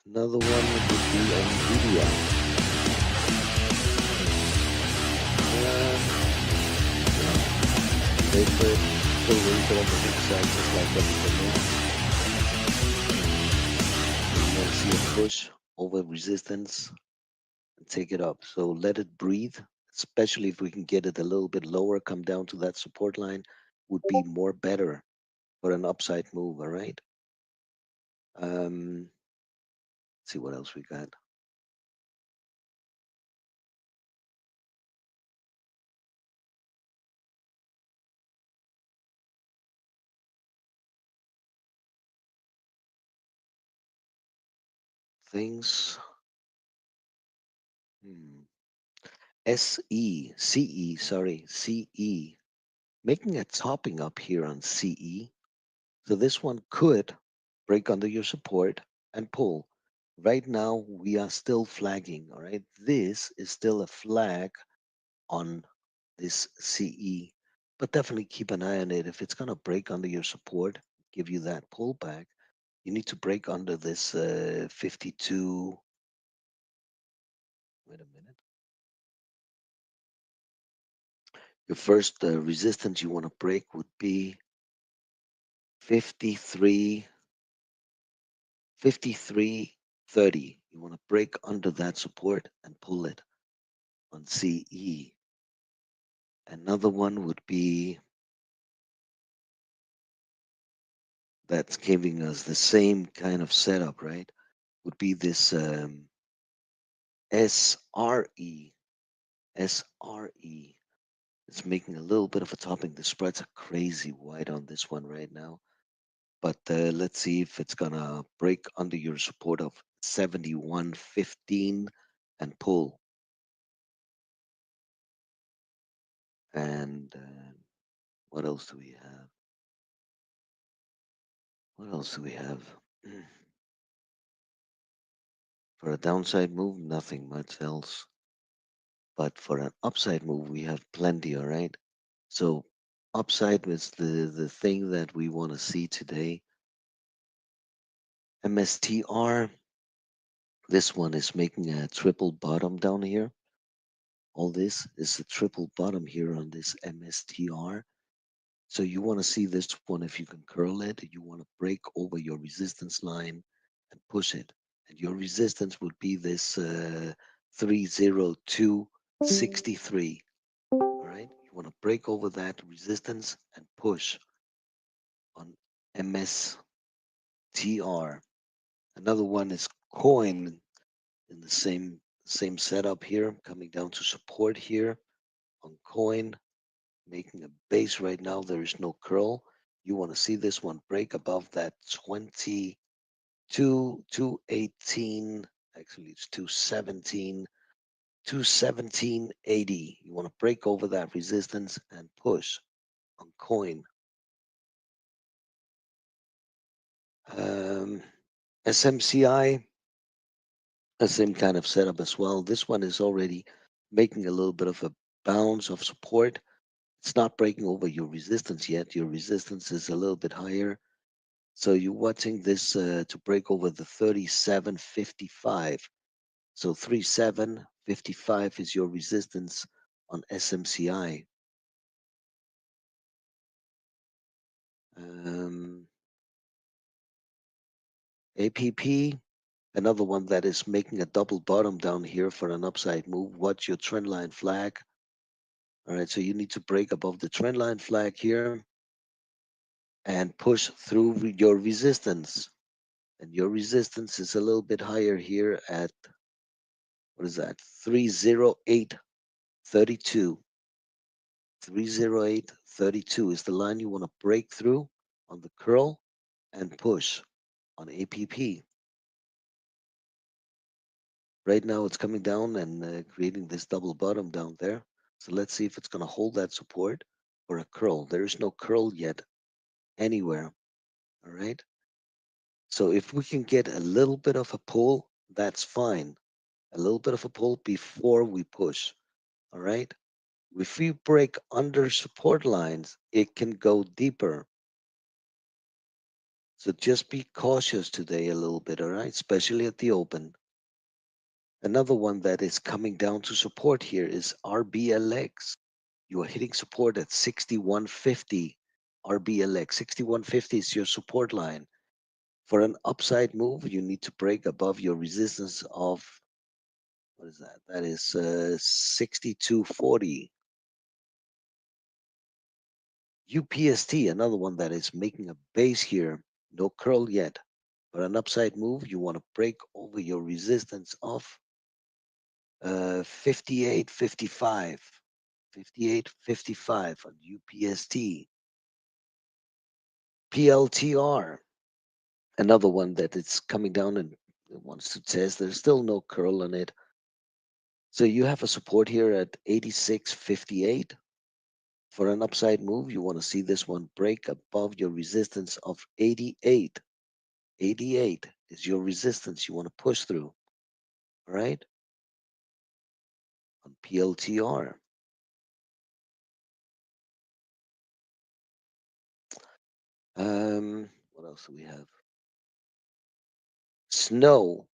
Another one would be NVIDIA. Yeah, paper, still a little bit on the weak side, just like everything else. You want to see a push over resistance and take it up. So let it breathe, especially if we can get it a little bit lower, come down to that support line, would be more better for an upside move. All right. Let's see what else we got. Things. Hmm. sorry, CE, making a topping up here on CE. So this one could break under your support and pull. Right now, we are still flagging, all right? This is still a flag on this CE, but definitely keep an eye on it. If it's going to break under your support, give you that pullback, you need to break under this 52. Wait a minute. Your first resistance you want to break would be 53, 53.30. You want to break under that support and pull it on CE. Another one would be that's giving us the same kind of setup, right? Would be this SRE. SRE. It's making a little bit of a topping. The spreads are crazy wide on this one right now. But let's see if it's gonna break under your support of 71.15 and pull. And what else do we have? What else do we have? For a downside move, nothing much else. But for an upside move, we have plenty, all right? So upside is the thing that we want to see today. MSTR, this one is making a triple bottom down here. All this is a triple bottom here on this MSTR. So you want to see this one if you can curl it. You want to break over your resistance line and push it. And your resistance would be this 302.63. All right. You want to break over that resistance and push on MSTR. Another one is coin in the same setup here, coming down to support here on coin, making a base right now. There is no curl. You want to see this one break above that 218. Actually, it's 217, 217.80. You want to break over that resistance and push on coin. Um, SMCI, the same kind of setup as well. This one is already making a little bit of a bounce of support. It's not breaking over your resistance yet. Your resistance is a little bit higher. So you're watching this to break over the 37.55. So 37.55 is your resistance on SMCI. Um, APP, another one that is making a double bottom down here for an upside move. Watch your trend line flag. All right, so you need to break above the trend line flag here and push through your resistance. And your resistance is a little bit higher here at, what is that? 308.32. 308.32 is the line you want to break through on the curl and push on APP. Right now it's coming down and creating this double bottom down there. So let's see if it's going to hold that support or a curl. There is no curl yet anywhere. All right. So if we can get a little bit of a pull, that's fine. A little bit of a pull before we push. All right. If we break under support lines, it can go deeper. So just be cautious today a little bit, all right? Especially at the open. Another one that is coming down to support here is RBLX. You are hitting support at 6150 RBLX. 6150 is your support line. For an upside move, you need to break above your resistance of, what is that? That is 6240. UPST, another one that is making a base here. No curl yet. For an upside move, you want to break over your resistance of 5855. 5855 on UPST. PLTR, another one that it's coming down and it wants to test. There's still no curl on it. So you have a support here at 8658. For an upside move, you want to see this one break above your resistance of 88. 88 is your resistance you want to push through. All right? On PLTR. What else do we have? Snow,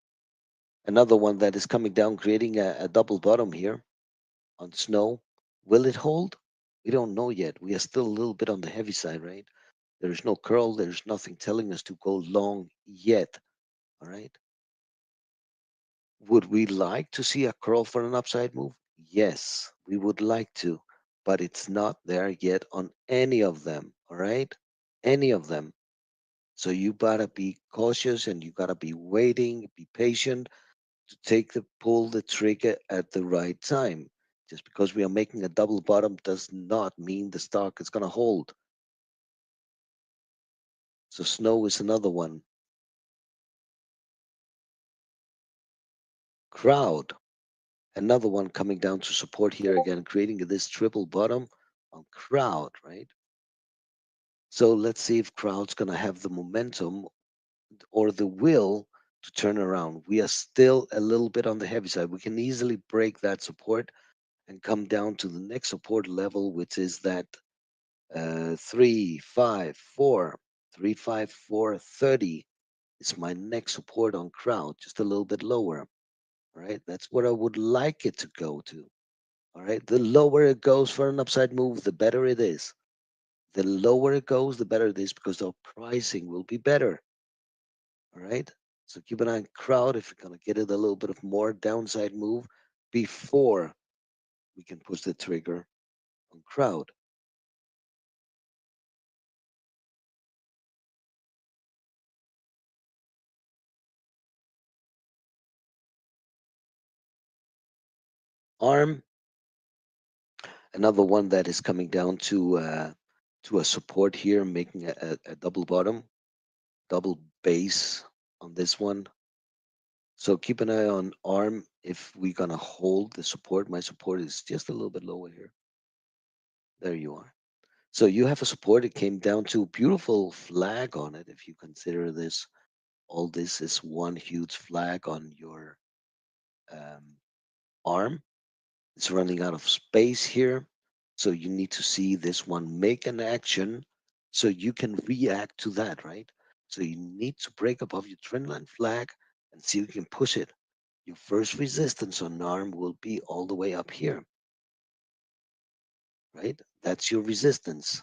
another one that is coming down, creating a double bottom here on snow. Will it hold? We don't know yet. We are still a little bit on the heavy side, right? There's no curl. There's nothing telling us to go long yet. All right. Would we like to see a curl for an upside move? Yes, we would like to, but it's not there yet on any of them. All right. Any of them. So you gotta be cautious and you gotta be waiting, be patient to pull the trigger at the right time. Just because we are making a double bottom does not mean the stock is gonna hold. So snow is another one. Crowd, another one coming down to support here again, creating this triple bottom on crowd, right? So let's see if crowd's gonna have the momentum or the will to turn around. We are still a little bit on the heavy side. We can easily break that support and come down to the next support level, which is that 354, 354, 30 is my next support on crowd, just a little bit lower. All right, that's where I would like it to go to. All right, the lower it goes for an upside move, the better it is. The lower it goes, the better it is because the pricing will be better. All right, so keep an eye on crowd if you're gonna get it a little bit of more downside move before we can push the trigger on crowd. Arm, another one that is coming down to a support here, making a double bottom, double base on this one. So keep an eye on arm if we're gonna hold the support. My support is just a little bit lower here. There you are. So you have a support. It came down to a beautiful flag on it. If you consider this, all this is one huge flag on your um, arm. It's running out of space here. So you need to see this one make an action so you can react to that, right? So you need to break above your trendline flag and see if you can push it. Your first resistance on arm will be all the way up here, right? That's your resistance.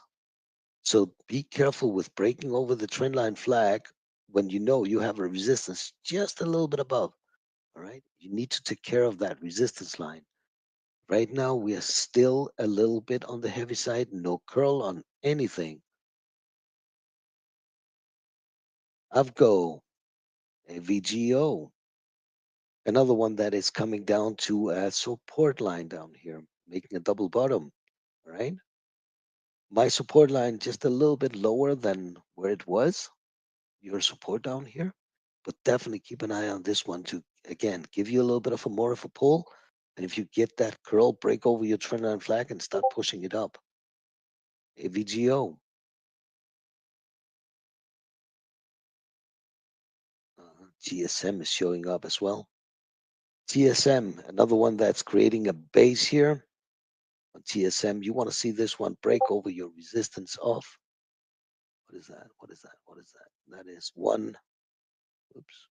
So be careful with breaking over the trendline flag when you know you have a resistance just a little bit above, all right? You need to take care of that resistance line. Right now, we are still a little bit on the heavy side, no curl on anything. Avgo, VGO, another one that is coming down to a support line down here, making a double bottom, right? My support line just a little bit lower than where it was, your support down here, but definitely keep an eye on this one to, again, give you a little bit of a more of a pull. And if you get that curl, break over your trend line flag and start pushing it up. AVGO. GSM is showing up as well. TSM, another one that's creating a base here. On TSM, you want to see this one break over your resistance of, what is that? What is that? What is that? That is one. Oops.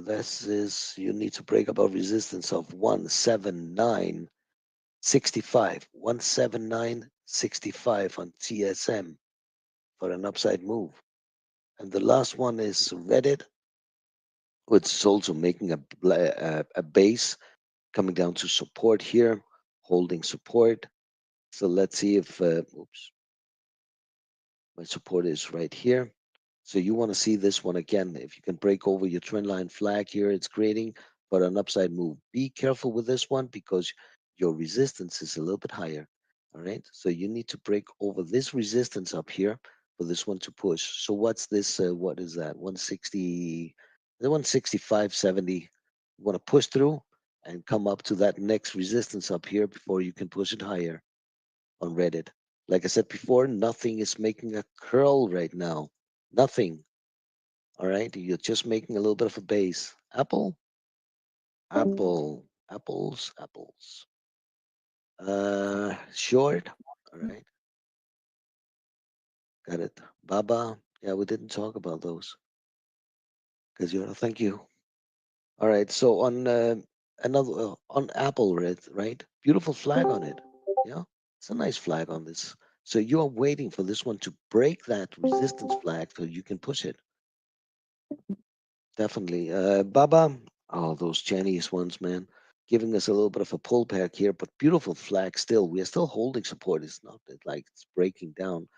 This is, you need to break above resistance of 179.65. 179.65 on TSM for an upside move. And the last one is Reddit, which is also making a base coming down to support here, holding support. So let's see if, oops, my support is right here. So you want to see this one again. If you can break over your trend line flag here, it's creating for an upside move. Be careful with this one because your resistance is a little bit higher. All right. So you need to break over this resistance up here for this one to push. So what's this? What is that? 160, the 165.70. You want to push through and come up to that next resistance up here before you can push it higher on Reddit. Like I said before, nothing is making a curl right now. Nothing. All right. You're just making a little bit of a base. Apple, apples. Short. All right. Got it. Baba. Yeah, we didn't talk about those because you know, thank you. All right. So on another on Apple, right? Beautiful flag on it. Yeah, it's a nice flag on this. So you are waiting for this one to break that resistance flag so you can push it. Definitely. Baba, oh, those Chinese ones, man, giving us a little bit of a pullback here, but beautiful flag still. We are still holding support. It's not like it's breaking down.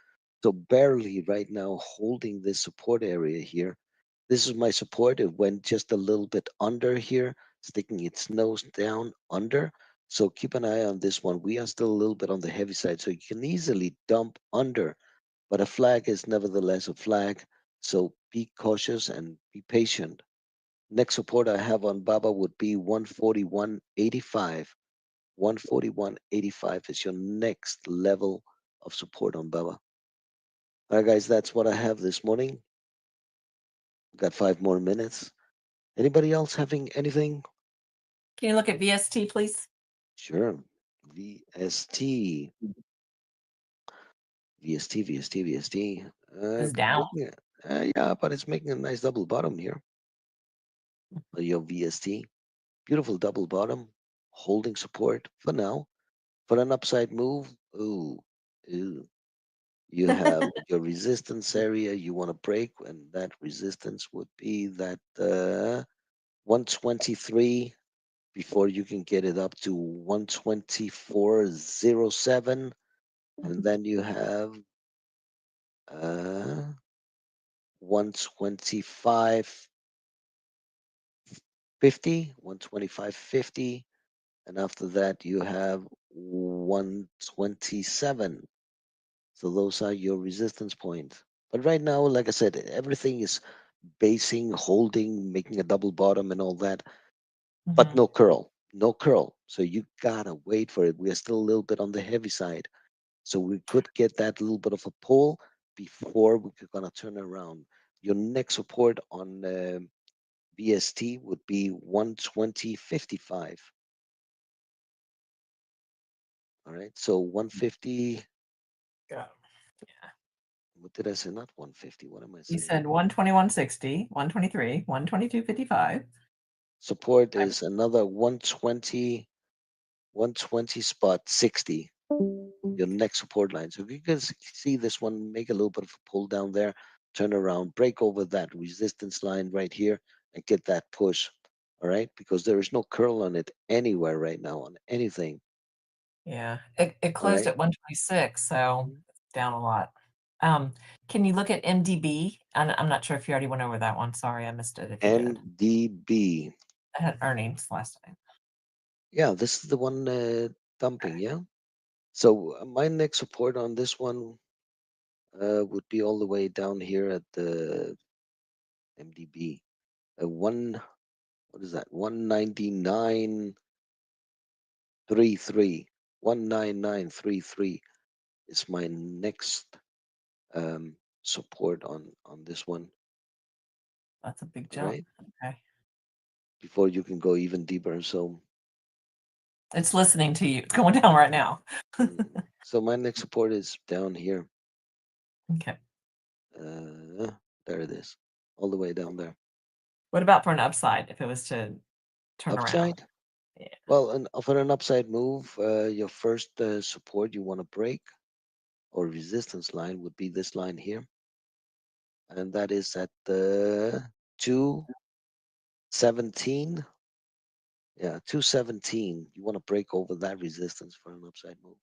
So barely right now holding this support area here. This is my support. It went just a little bit under here, sticking its nose down under. So keep an eye on this one. We are still a little bit on the heavy side, so you can easily dump under, but a flag is nevertheless a flag. So be cautious and be patient. Next support I have on Baba would be 141.85. 141.85 is your next level of support on Baba. All right, guys, that's what I have this morning. Got 5 more minutes. Anybody else having anything? Can you look at VST, please? Sure. VST. VST. It's down. Yeah, but it's making a nice double bottom here. Your VST. Beautiful double bottom. Holding support for now. For an upside move, ooh. You have your resistance area you want to break, and that resistance would be that 123 before you can get it up to 124.07. And then you have 125.50, 125.50. And after that, you have 127. So those are your resistance points. But right now, like I said, everything is basing, holding, making a double bottom and all that, but no curl, no curl. So you gotta wait for it. We are still a little bit on the heavy side. So we could get that little bit of a pull before we're gonna turn around. Your next support on BST would be 120.55. All right. So 150. Yeah. What did I say? Not 150. What am I You saying? said 121.60, 123, 122.55. Support is another 120, 120 spot 60. Your next support line. So if you can see this one, make a little bit of a pull down there, turn around, break over that resistance line right here, and get that push. All right, because there is no curl on it anywhere right now on anything. Yeah, it All closed right. at 126, so it's down a lot. Can you look at MDB? I'm not sure if you already went over that one. Sorry, I missed it if you did. NDB. I had earnings last time. Yeah, this is the one dumping. Yeah. So my next support on this one would be all the way down here at the MDB. One, what is that? 199.33. 199.33 is my next support on this one. That's a big All jump. right. Okay. Before you can go even deeper. So It's listening to you. It's going down right now. so my next support is down here. Okay. There it is, all the way down there. What about for an upside if it was to turn around? Upside? Yeah. Well, for an upside move, your first support you want to break or resistance line would be this line here, and that is at the 217. Yeah, 217. You want to break over that resistance for an upside move.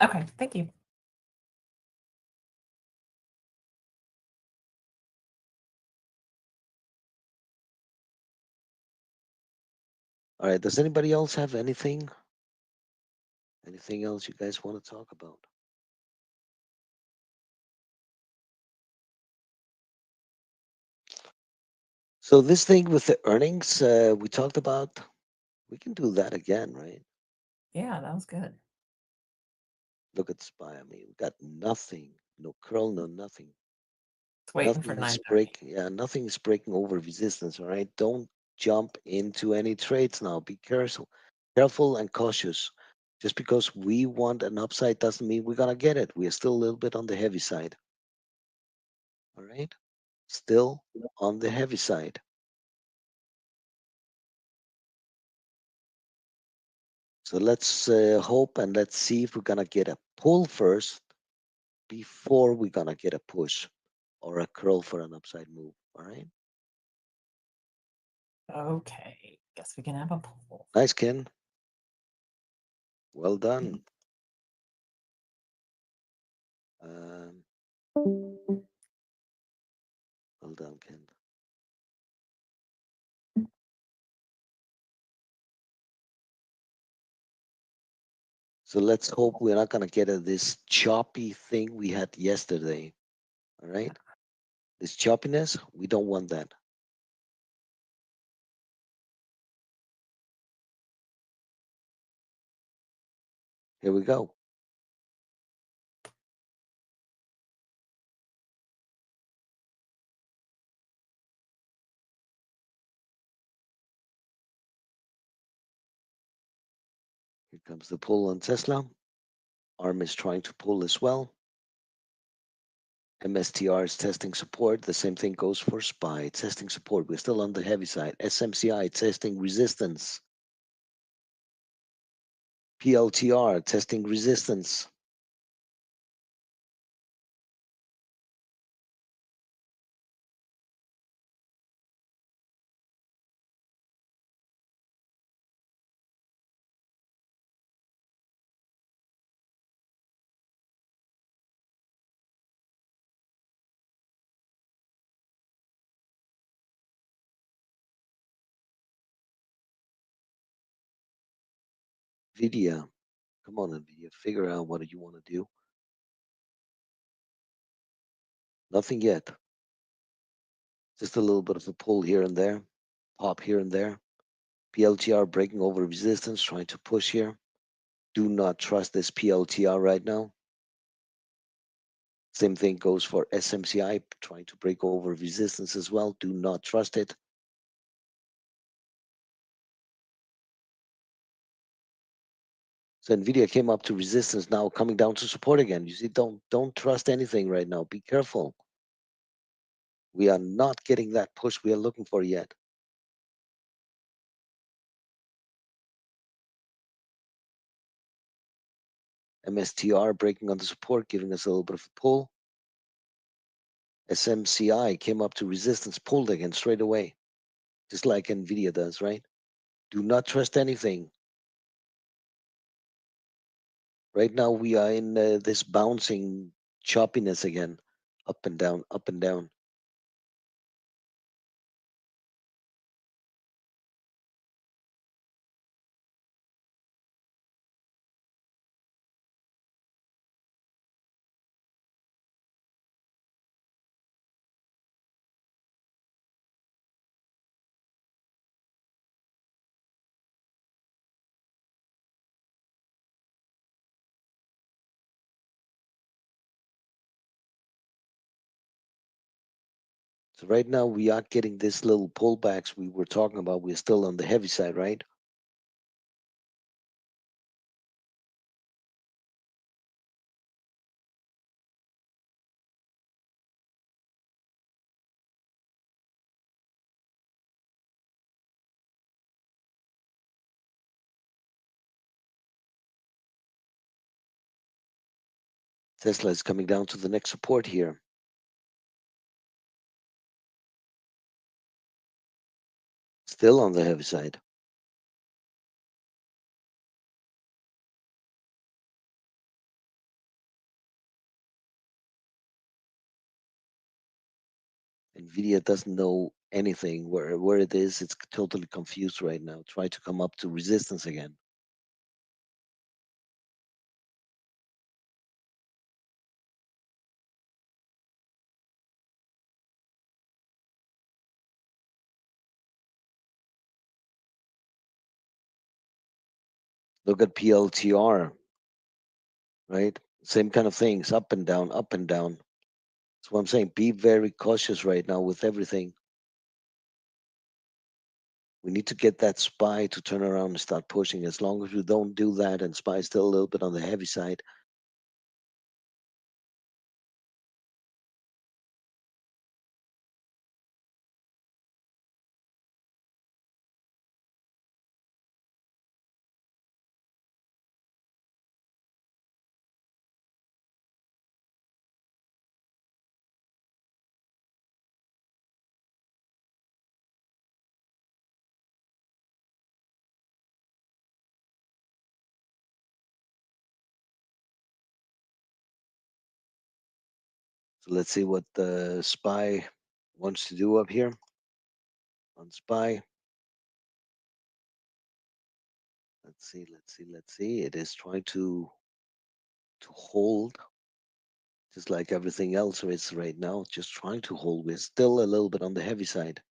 Okay, thank you. All right. Does anybody else have anything? Anything else you guys want to talk about? So this thing with the earnings we talked about, we can do that again, right? Yeah, that was good. Look at SPY. I mean, we got nothing, no curl, no nothing. It's waiting for Nothing is 9:30. breaking. Yeah, nothing is breaking over resistance. All right. Don't jump into any trades now. Be careful and cautious. Just because we want an upside doesn't mean we're gonna get it. We are still a little bit on the heavy side. All right. Still on the heavy side. So let's hope and let's see if we're gonna get a pull first before we're gonna get a push or a curl for an upside move. All right. Okay, guess we can have a poll. Nice, Ken. Well done. Um, well done, Ken. So let's hope we're not gonna get this choppy thing we had yesterday. All right. This choppiness, we don't want that. Here we go. Here comes the pull on Tesla. ARM is trying to pull as well. MSTR is testing support. The same thing goes for SPY. Testing support. We're still on the heavy side. SMCI testing resistance. PLTR testing resistance. NVIDIA. Come on, NVIDIA. Figure out what you want to do. Nothing yet. Just a little bit of a pull here and there. Pop here and there. PLTR breaking over resistance, trying to push here. Do not trust this PLTR right now. Same thing goes for SMCI, trying to break over resistance as well. Do not trust it. So NVIDIA came up to resistance, now coming down to support again. You see, don't trust anything right now. Be careful. We are not getting that push we are looking for yet. MSTR breaking on the support, giving us a little bit of a pull. SMCI came up to resistance, pulled again straight away, just like NVIDIA does, right? Do not trust anything. Right now, we are in this bouncing choppiness again, up and down, up and down. So right now, we are getting this little pullbacks we were talking about. We're still on the heavy side, right? Tesla is coming down to the next support here. Still on the heavy side. Nvidia doesn't know anything where it is. It's totally confused right now. Try to come up to resistance again. Look at PLTR, right? Same kind of things, up and down, up and down. That's what I'm saying. Be very cautious right now with everything. We need to get that SPY to turn around and start pushing. As long as we don't do that and SPY is still a little bit on the heavy side, so let's see what the SPY wants to do up here on SPY. Let's see. It is trying to hold, just like everything else is right now, just trying to hold. We're still a little bit on the heavy side.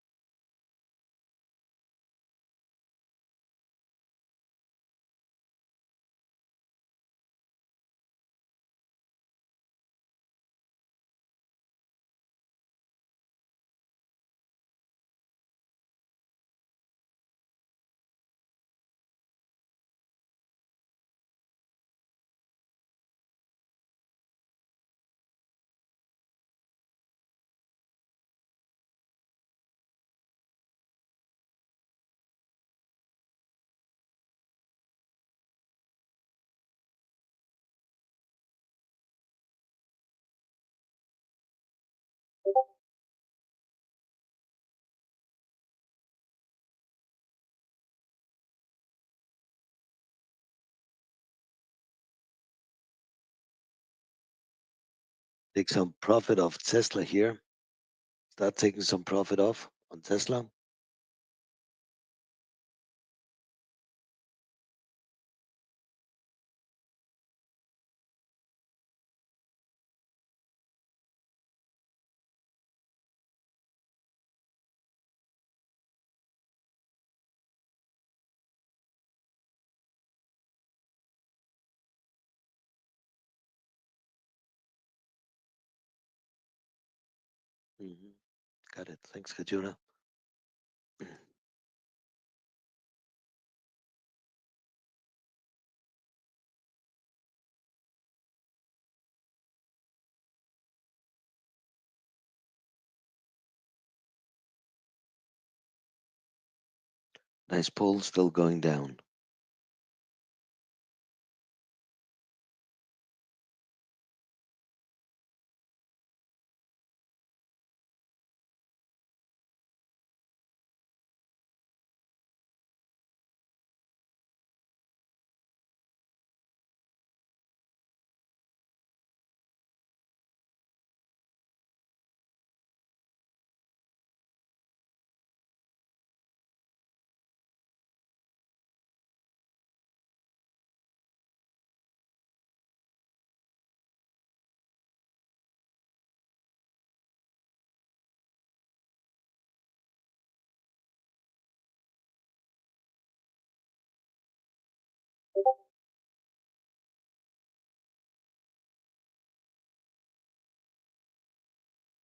Take some profit off Tesla here. Start taking some profit off on Tesla. Mhm. Got it. Thanks, Kajuna. Nice pull, still going down.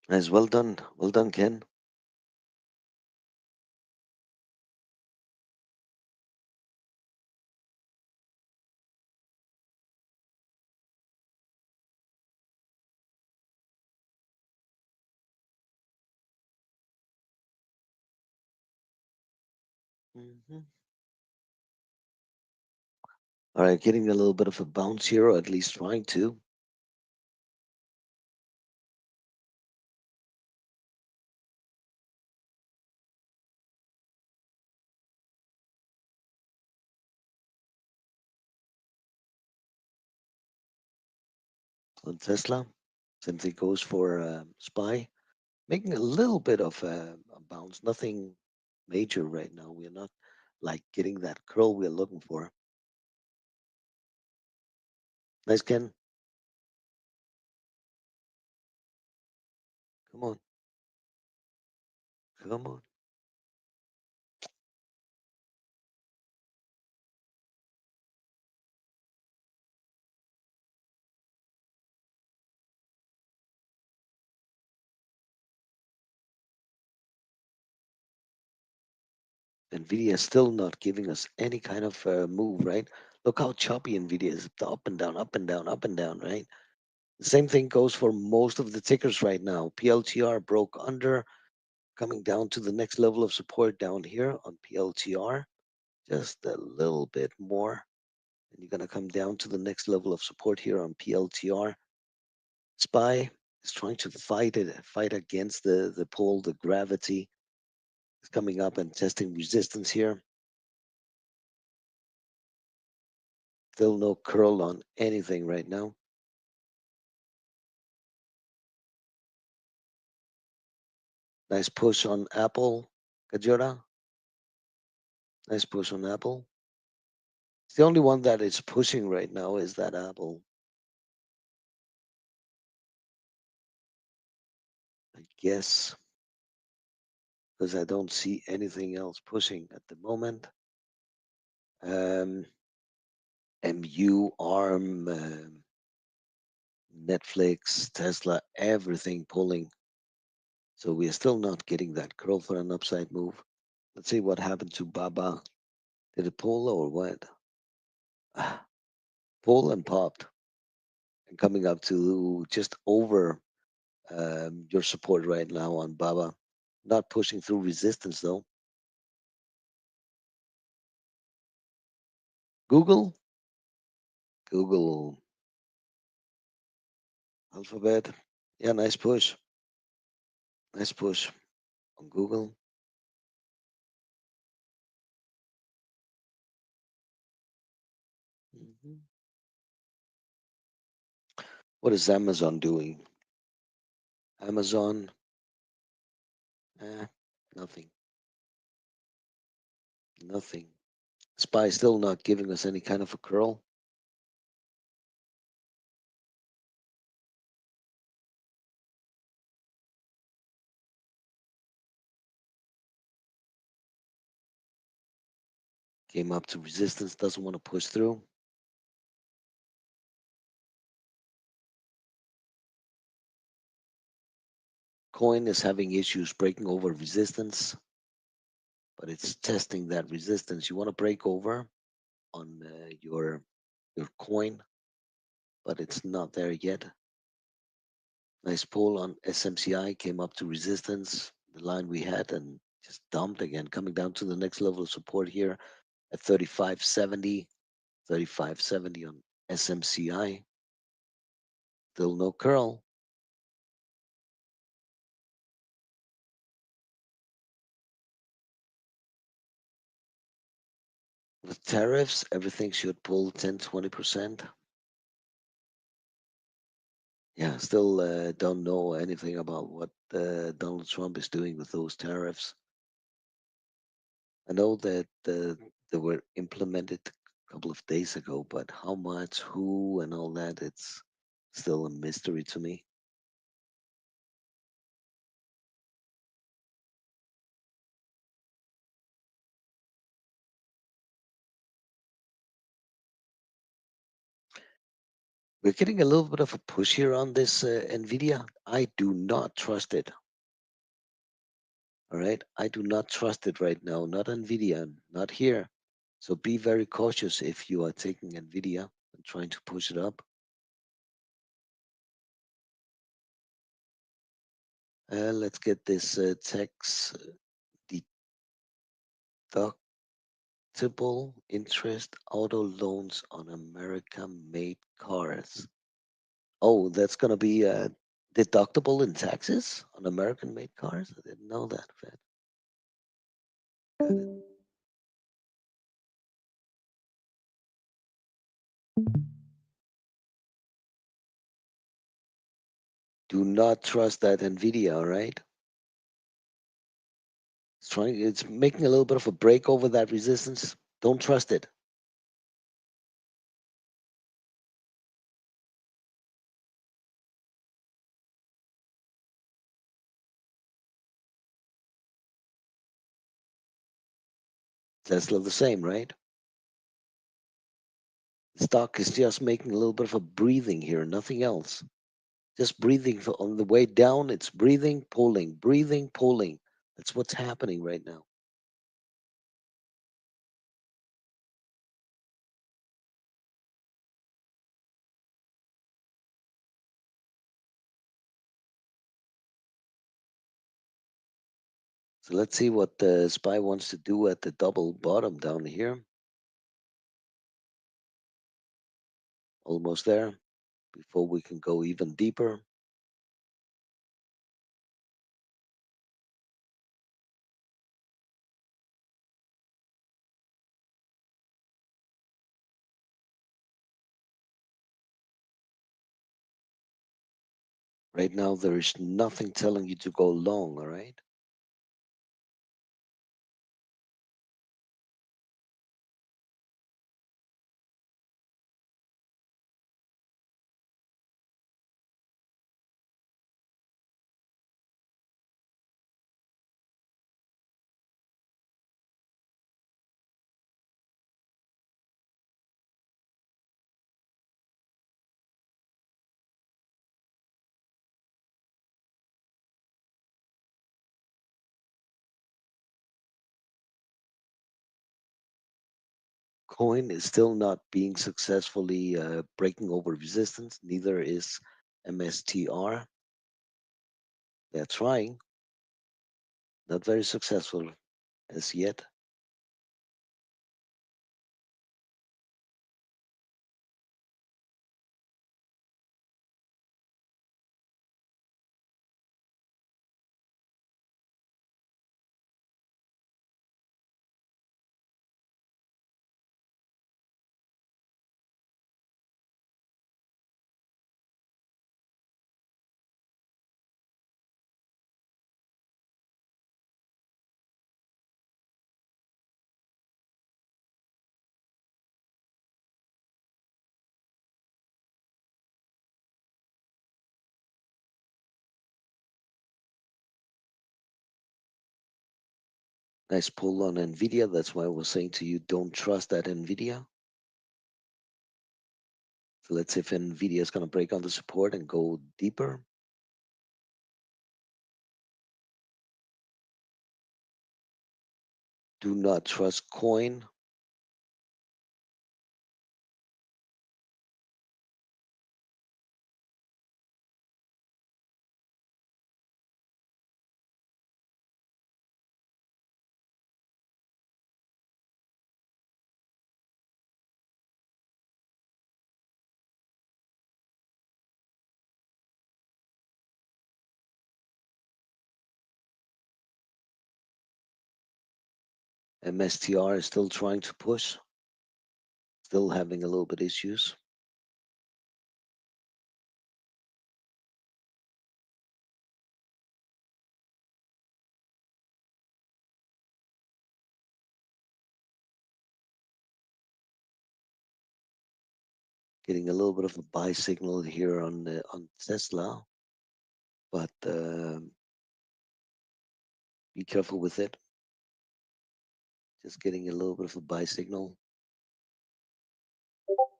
Nice, well done. Well done, Ken. Mhm. All right, getting a little bit of a bounce here, or at least trying to. on Tesla. Same thing goes for SPY, making a little bit of a bounce. Nothing major right now. We're not like getting that curl we're looking for. Nice, Ken. Come on. Come on. Nvidia is still not giving us any kind of move, right? Look how choppy Nvidia is, up and down, up and down, up and down, right? The same thing goes for most of the tickers right now. PLTR broke under, coming down to the next level of support down here on PLTR, just a little bit more. And you're gonna come down to the next level of support here on PLTR. SPY is trying to fight against the pull, the gravity is coming up and testing resistance here. Still no curl on anything right now. Nice push on Apple, Kajora. Nice push on Apple. The only one that is pushing right now is that Apple. I guess because I don't see anything else pushing at the moment. MU, ARM, Netflix, Tesla, everything pulling. So we are still not getting that curl for an upside move. Let's see what happened to Baba. Did it pull or what? Pull and popped and coming up to just over your support right now on Baba. Not pushing through resistance though. Google, Google, Alphabet. Yeah, nice push. Nice push on Google. Mhm. What is Amazon doing? Amazon, eh, nothing, nothing. SPY still not giving us any kind of a curl. Came up to resistance, doesn't want to push through. Coin is having issues breaking over resistance, but it's testing that resistance. You want to break over on your coin, but it's not there yet. Nice pull on SMCI, came up to resistance, the line we had, and just dumped again, coming down to the next level of support here at 35.70, 35.70 on SMCI. Still no curl. With tariffs, everything should pull 10, 20%. Yeah, still don't know anything about what Donald Trump is doing with those tariffs. I know that they were implemented a couple of days ago, but how much, who, and all that, it's still a mystery to me. We're getting a little bit of a push here on this NVIDIA. I do not trust it. All right. I do not trust it right now. Not NVIDIA, not here. So be very cautious if you are taking NVIDIA and trying to push it up. Let's get this tax deductible interest auto loans on American-made cars. Oh, that's going to be deductible in taxes on American-made cars? I didn't know that, Fed. Got it. Do not trust that NVIDIA, all right? It's making a little bit of a break over that resistance. Don't trust it. Tesla the same, right? The stock is just making a little bit of a breathing here, nothing else. Just breathing on the way down. It's breathing, pulling, breathing, pulling. That's what's happening right now. So let's see what the SPY wants to do at the double bottom down here. Almost there before we can go even deeper. Right now, there is nothing telling you to go long, all right? Coin is still not being successfully breaking over resistance. Neither is MSTR. They're trying, not very successful as yet. Nice pull on NVIDIA. That's why I was saying to you, don't trust that NVIDIA. So let's see if NVIDIA is going to break on the support and go deeper. Do not trust coin. MSTR is still trying to push, still having a little bit issues. Getting a little bit of a buy signal here on Tesla, but be careful with it. Just getting a little bit of a buy signal.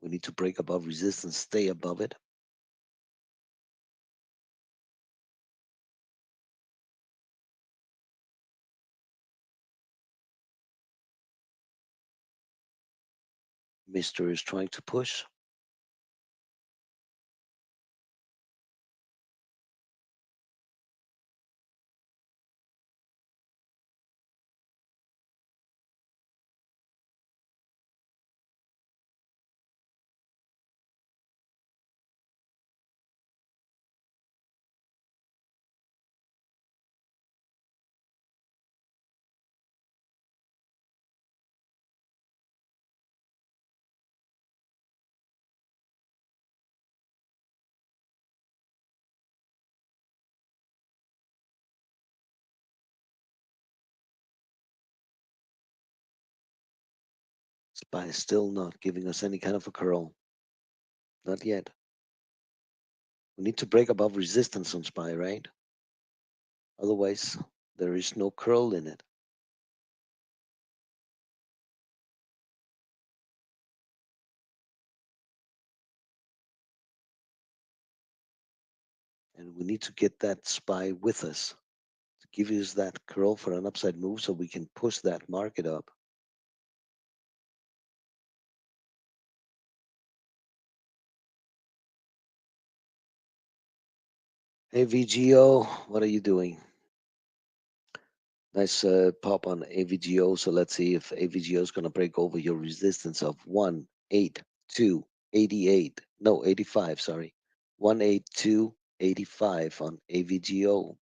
We need to break above resistance, stay above it. Mister is trying to push. SPY is still not giving us any kind of a curl. Not yet. We need to break above resistance on SPY, right? Otherwise, there is no curl in it. And we need to get that SPY with us to give us that curl for an upside move so we can push that market up. Hey VGO, what are you doing? Nice pop on AVGO. So let's see if AVGO is going to break over your resistance of 182, 88. No, 85, sorry. 182, 85 on AVGO.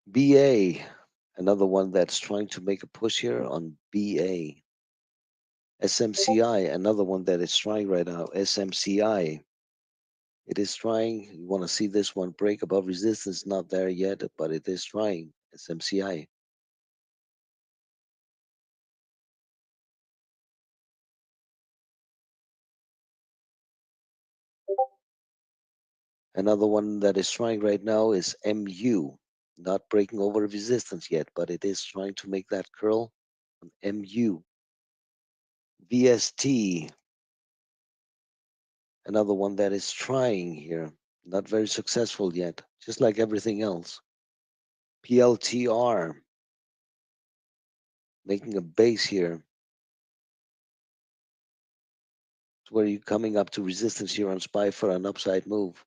BA, another one that's trying to make a push here on BA. SMCI, another one that is trying right now. SMCI. It is trying. You want to see this one break above resistance? Not there yet, but it is trying. SMCI. Another one that is trying right now is MU. Not breaking over resistance yet, but it is trying to make that curl on MU. VST. Another one that is trying here. Not very successful yet, just like everything else. PLTR. Making a base here. Where you're coming up to resistance here on SPY for an upside move,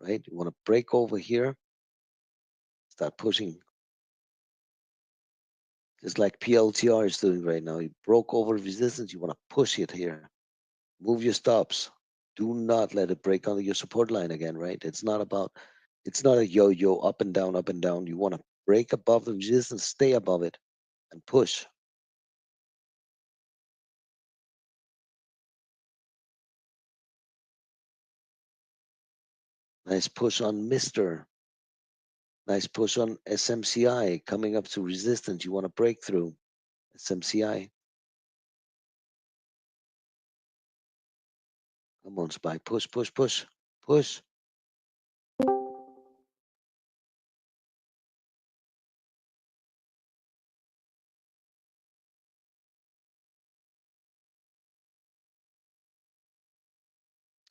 right? You want to break over here, start pushing, just like PLTR is doing right now. You broke over resistance, you want to push it here. Move your stops. Do not let it break under your support line again, right? It's not a yo-yo up and down, up and down. You want to break above the resistance, stay above it, and push. Nice push on Mr. Nice push on SMCI coming up to resistance. You want to break through SMCI. Come on, SPY. Push, push, push, push.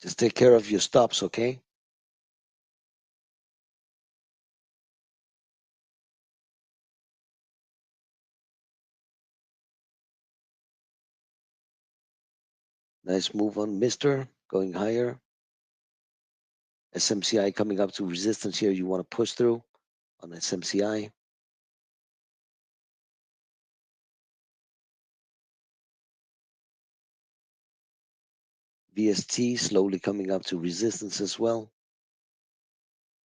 Just take care of your stops, okay? Nice move on Mr. Going higher. SMCI coming up to resistance here. You want to push through on SMCI. VST slowly coming up to resistance as well.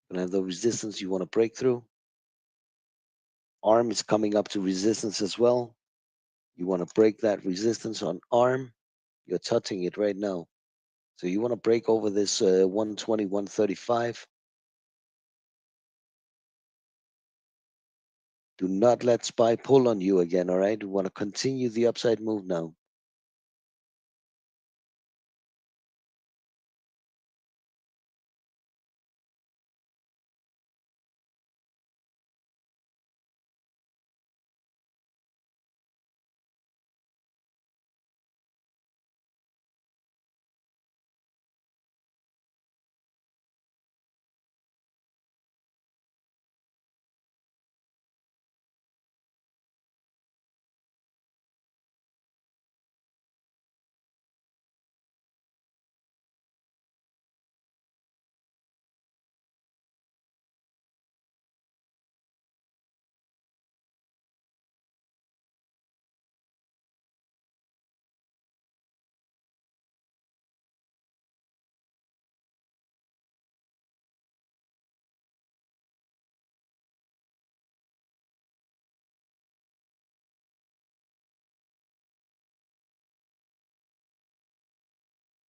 Gonna have the resistance you want to break through. ARM is coming up to resistance as well. You want to break that resistance on ARM. You're touching it right now. So you want to break over this 120, 135. Do not let SPY pull on you again, all right? You want to continue the upside move now.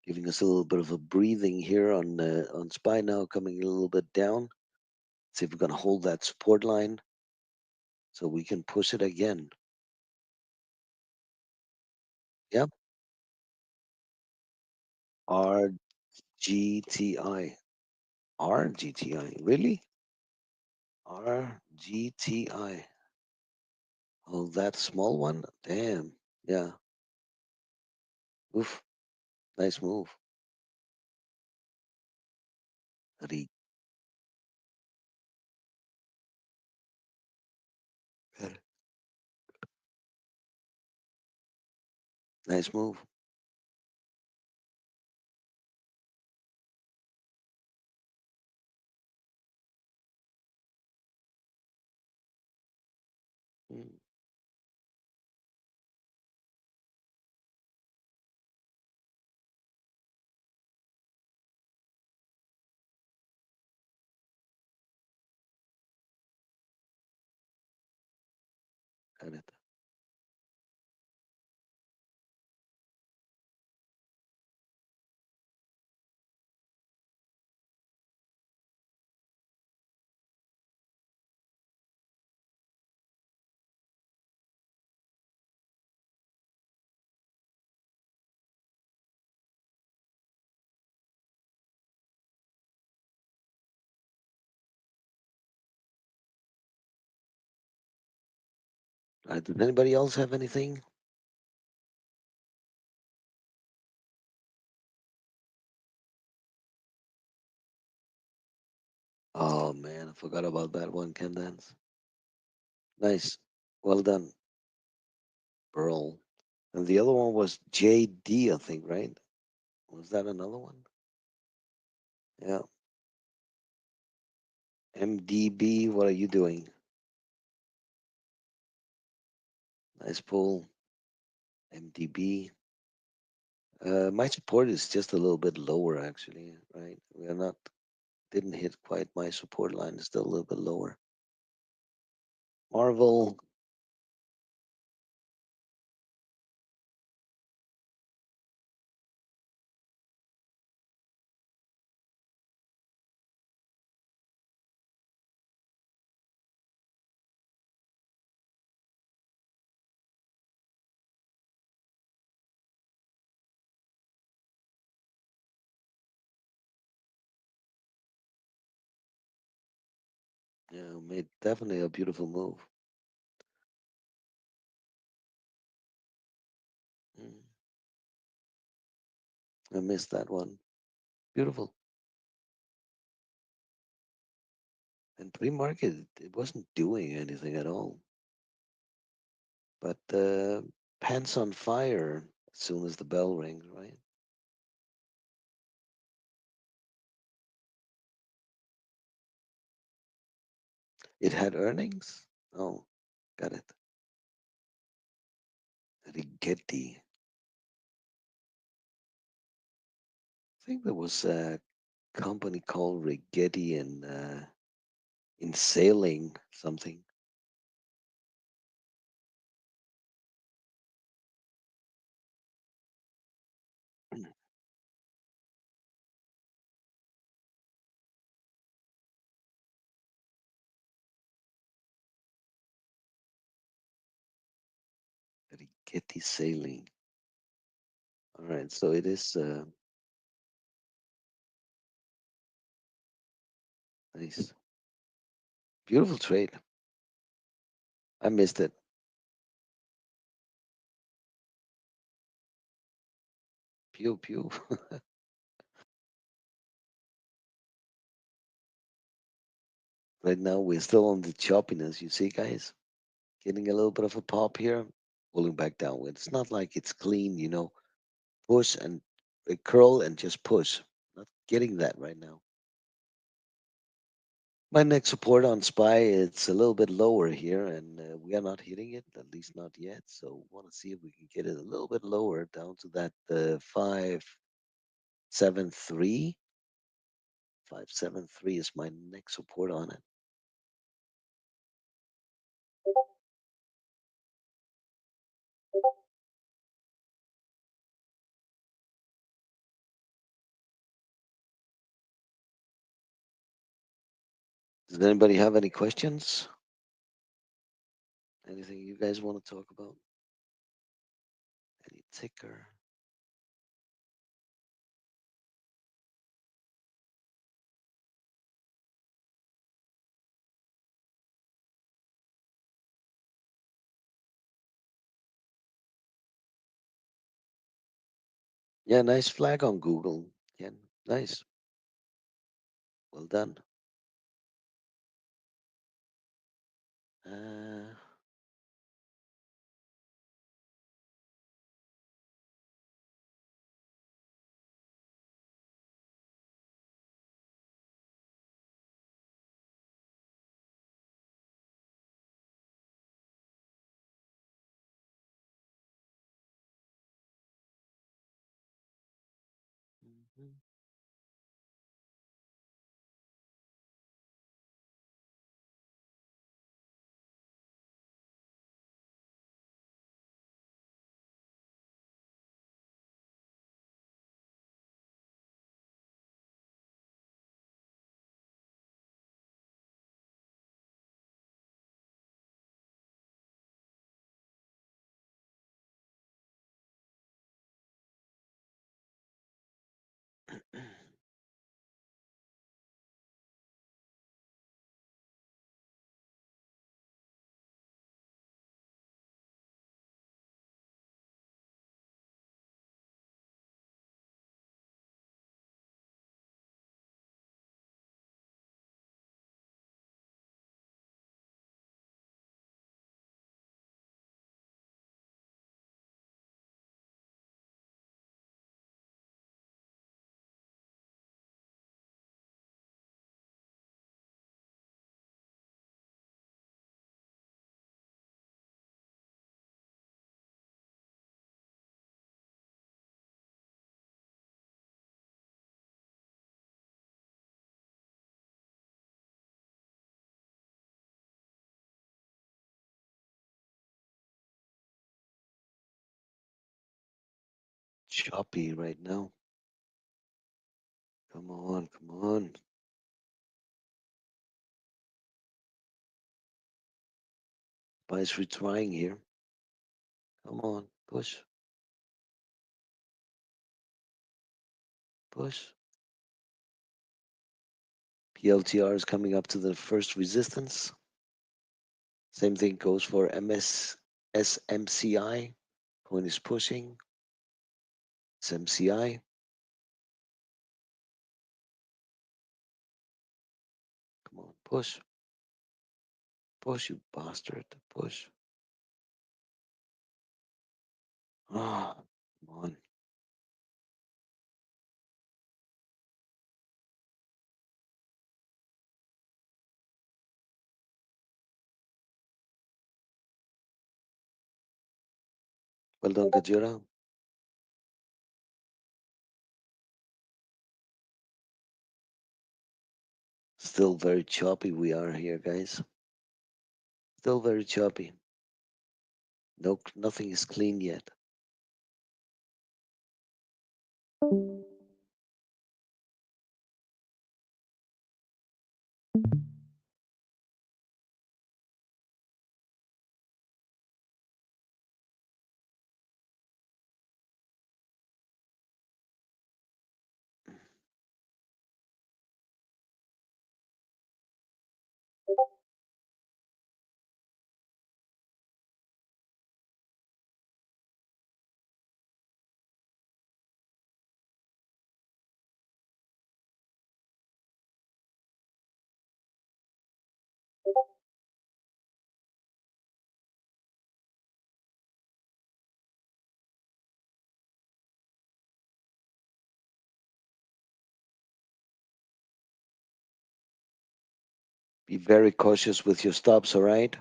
Giving us a little bit of a breathing here on SPY now, coming a little bit down. See if we're going to hold that support line so we can push it again. Yeah. RGTI. RGTI. Really? RGTI. Oh, that small one? Damn. Yeah. Oof. Nice move. Re- Nice move. Mm, got it. Did anybody else have anything? Oh man, I forgot about that one, Ken Dance. Nice. Well done, Pearl. And the other one was JD, I think, right? Was that another one? Yeah. MDB, what are you doing? Nice pull. MDB. My support is just a little bit lower, actually, right? We are not, didn't hit quite my support line, it's still a little bit lower. Marvel, yeah, made definitely a beautiful move. Mm, I missed that one. Beautiful. And pre-market, it wasn't doing anything at all. But pants on fire as soon as the bell rings, right? It had earnings? Oh, got it. Rigetti. I think there was a company called Rigetti in sailing something. Rigetti Sailing. All right, so it is nice. Beautiful trade. I missed it. Pew pew. Right now we're still on the choppiness, you see, guys. Getting a little bit of a pop here, pulling back down. It's not like it's clean, push and curl and just push. Not getting that right now. My next support on SPY, it's a little bit lower here, and we are not hitting it, at least not yet. So want to see if we can get it a little bit lower down to that 573. 573 is my next support on it. Does anybody have any questions? Anything you guys want to talk about? ticker. Yeah, nice flag on Google. Yeah, nice. Well done. Uh, mhm. Choppy right now. Come on, come on. Spice retrying here. Come on, push, push. PLTR is coming up to the first resistance. Same thing goes for SMCI. Coin is pushing. SMCI. Come on, push. Push, you bastard. Push. Ah, come on. Well done, Gajira. Still very choppy we are here, guys. Still very choppy. No, nothing is clean yet. Be very cautious with your stops, all right?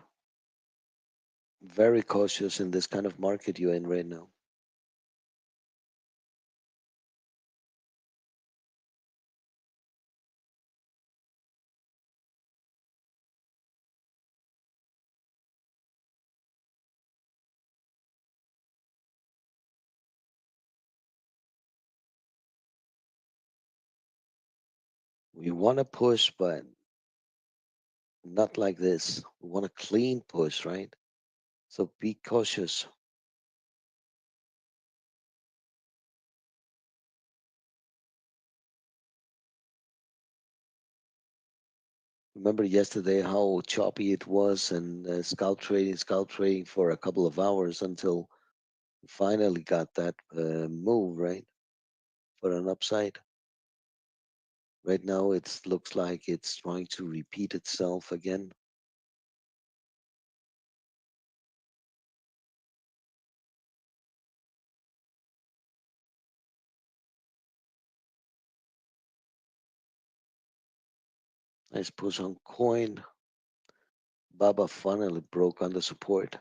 Very cautious in this kind of market you're in right now. We want to push, but not like this. We want a clean push, right? So be cautious. Remember yesterday how choppy it was and scalp trading for a couple of hours until we finally got that move, right? For an upside. Right now, it looks like it's trying to repeat itself again. Nice push on coin. Baba finally broke under support.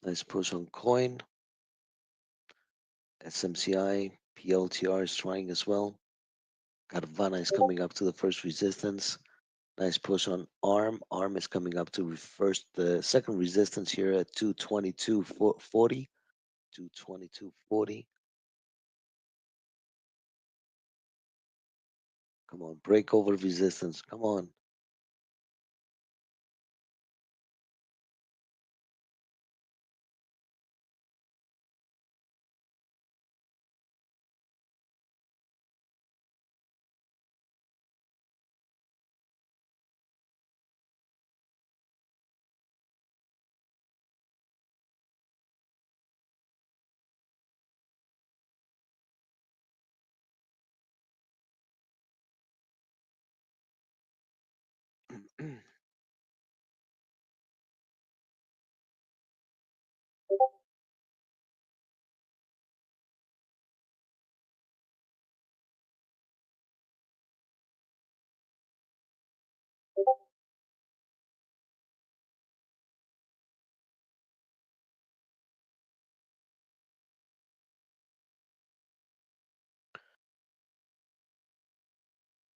Nice push on coin. SMCI, PLTR is trying as well. Carvana is coming up to the first resistance. Nice push on ARM. ARM is coming up to the second resistance here at 222.40. 222.40. Come on, break over resistance. Come on.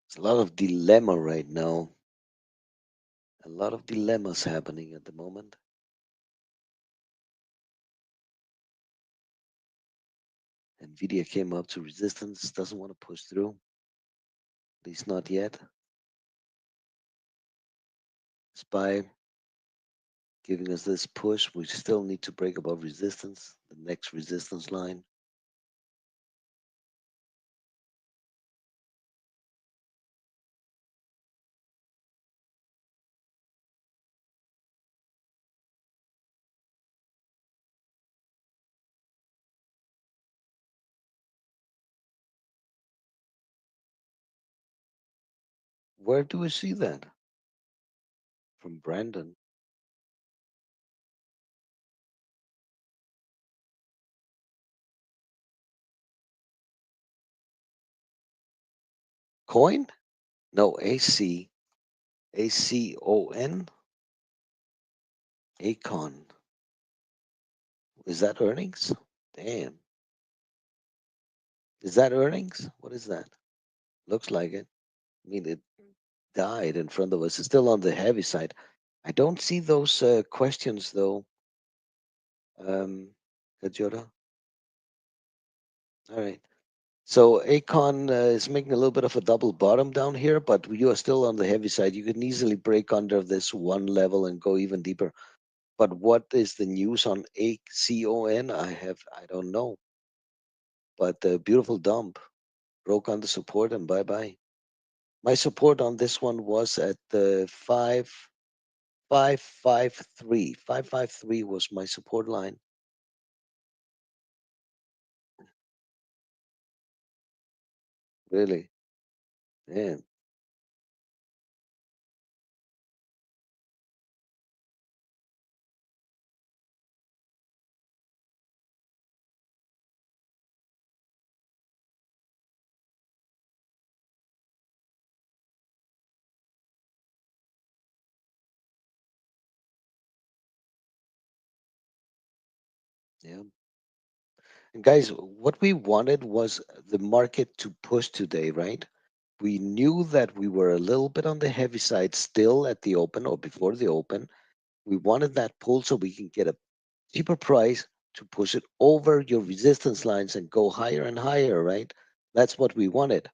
It's a lot of dilemma right now. A lot of dilemmas happening at the moment. Nvidia came up to resistance, doesn't want to push through. At least not yet. SPY giving us this push. We still need to break above resistance, the next resistance line. Where do we see that? From Brandon. Coin? No, AC. ACON? Acon. Is that earnings? Damn. Is that earnings? What is that? Looks like it. I mean, it died in front of us. It's still on the heavy side. I don't see those questions though, Kajora. All right. So Acon is making a little bit of a double bottom down here, but you are still on the heavy side. You can easily break under this one level and go even deeper. But what is the news on ACON? I don't know. But the beautiful dump broke under support and bye bye. My support on this one was at the 553. 553 was my support line. Really? Damn. Yeah. And guys, what we wanted was the market to push today, right? We knew that we were a little bit on the heavy side still at the open or before the open. We wanted that pull so we can get a cheaper price to push it over your resistance lines and go higher and higher, right? That's what we wanted.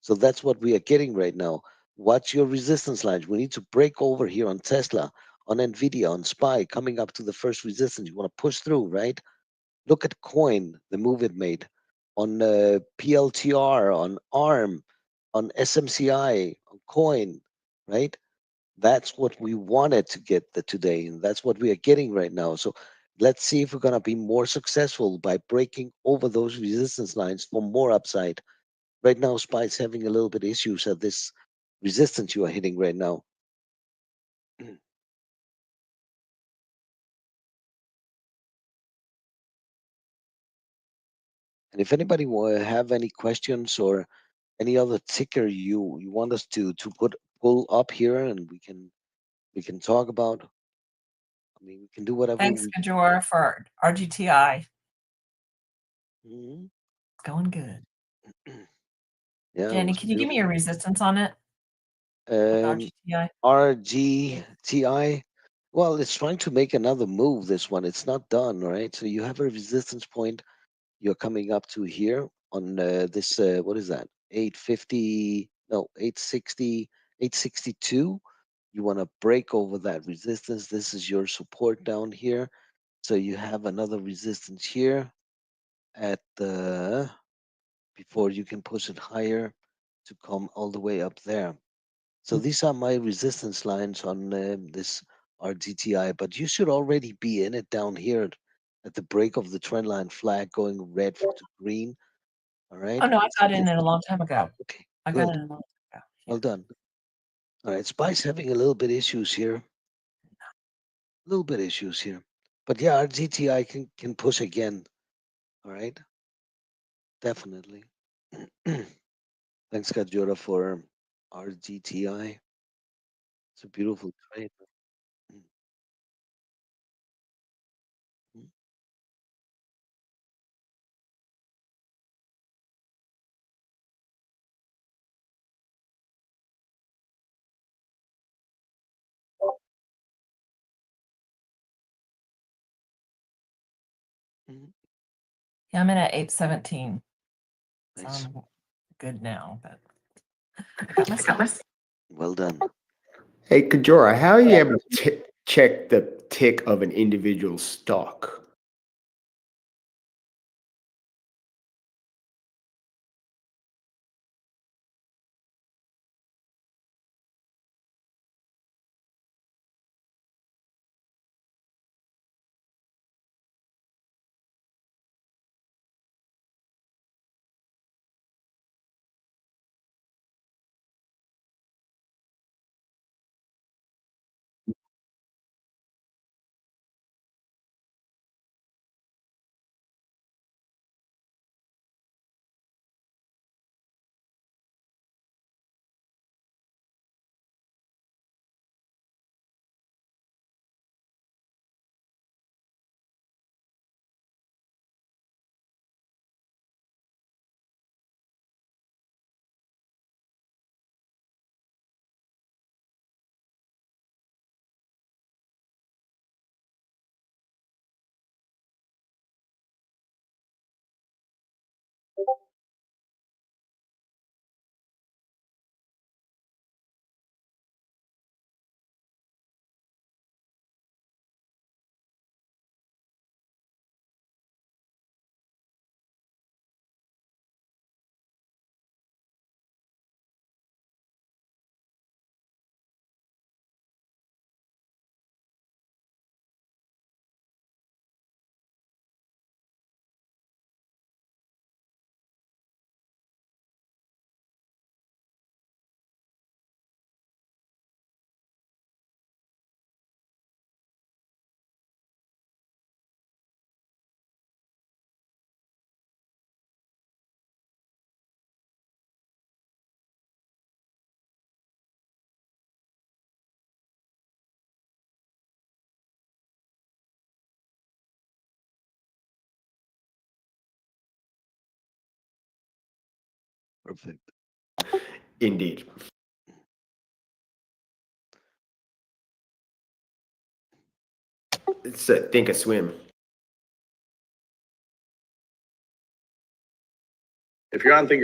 So that's what we are getting right now. What's your resistance lines? We need to break over here on Tesla on NVIDIA, on SPY, coming up to the first resistance. You want to push through, right? Look at Coin, the move it made on PLTR, on ARM, on SMCI, on Coin, right? That's what we wanted to get today, and that's what we are getting right now. So let's see if we're going to be more successful by breaking over those resistance lines for more upside. Right now, SPY is having a little bit issues at this resistance you are hitting right now. And if anybody will have any questions or any other ticker you want us to pull up here, and we can talk about. I mean, we can do whatever Thanks, we. Kajora, for RGTI. Mhm. It's going good. Yeah, it Jenny, was can you give me beautiful. your resistance on it? Um, RGTI? RGTI. Well, it's trying to make another move. This one, it's not done, right? So you have a resistance point. You're coming up to here on this. What is that? 850? No, 860. 862. You want to break over that resistance. This is your support down here. So you have another resistance here at the before you can push it higher to come all the way up there. So these are my resistance lines on this RGTI, but you should already be in it down here at the break of the trend line flag going red to green. All right. Oh, no, I So got in it a long time ago. okay, I got good. in a long time ago. Well done. All right. SPY's having a little bit issues here. A little bit issues here. But yeah, RGTI can push again. All right. Definitely. Thanks, Kajura, for RGTI. It's a beautiful trade. Mhm. Mhm. Yeah, I'm in at 817. So Nice. I'm good now, but I got my stop. Well done. Hey, Kajora, how are you able to check the tick of an individual stock? Perfect. Indeed. It's a Thinkorswim. If you're on Thinkorswim,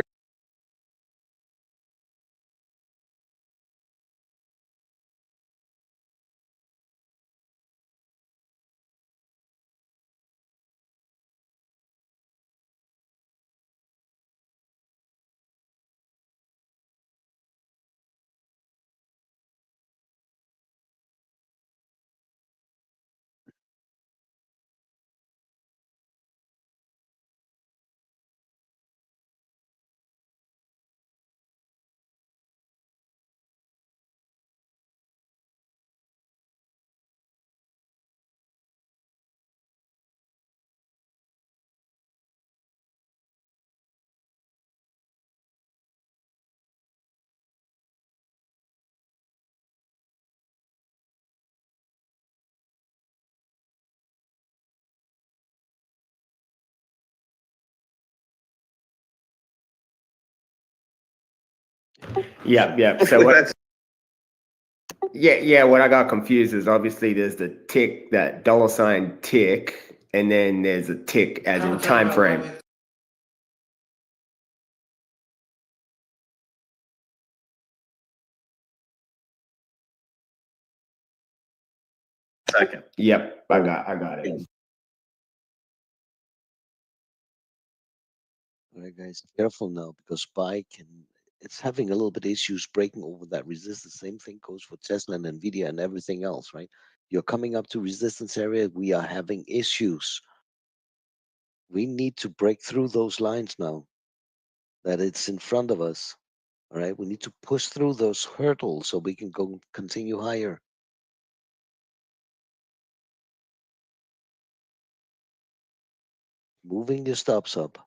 Yep. So what? Yeah. What I got confused is obviously there's the tick, that $ tick, and then there's a tick as in time frame. Second. Yep, I got it. All right, guys, careful now because SPY it's having a little bit issues breaking over that resistance. Same thing goes for Tesla and Nvidia and everything else, right? You're coming up to resistance area. We are having issues. We need to break through those lines now that it's in front of us. All right, we need to push through those hurdles so we can go continue higher. Moving your stops up,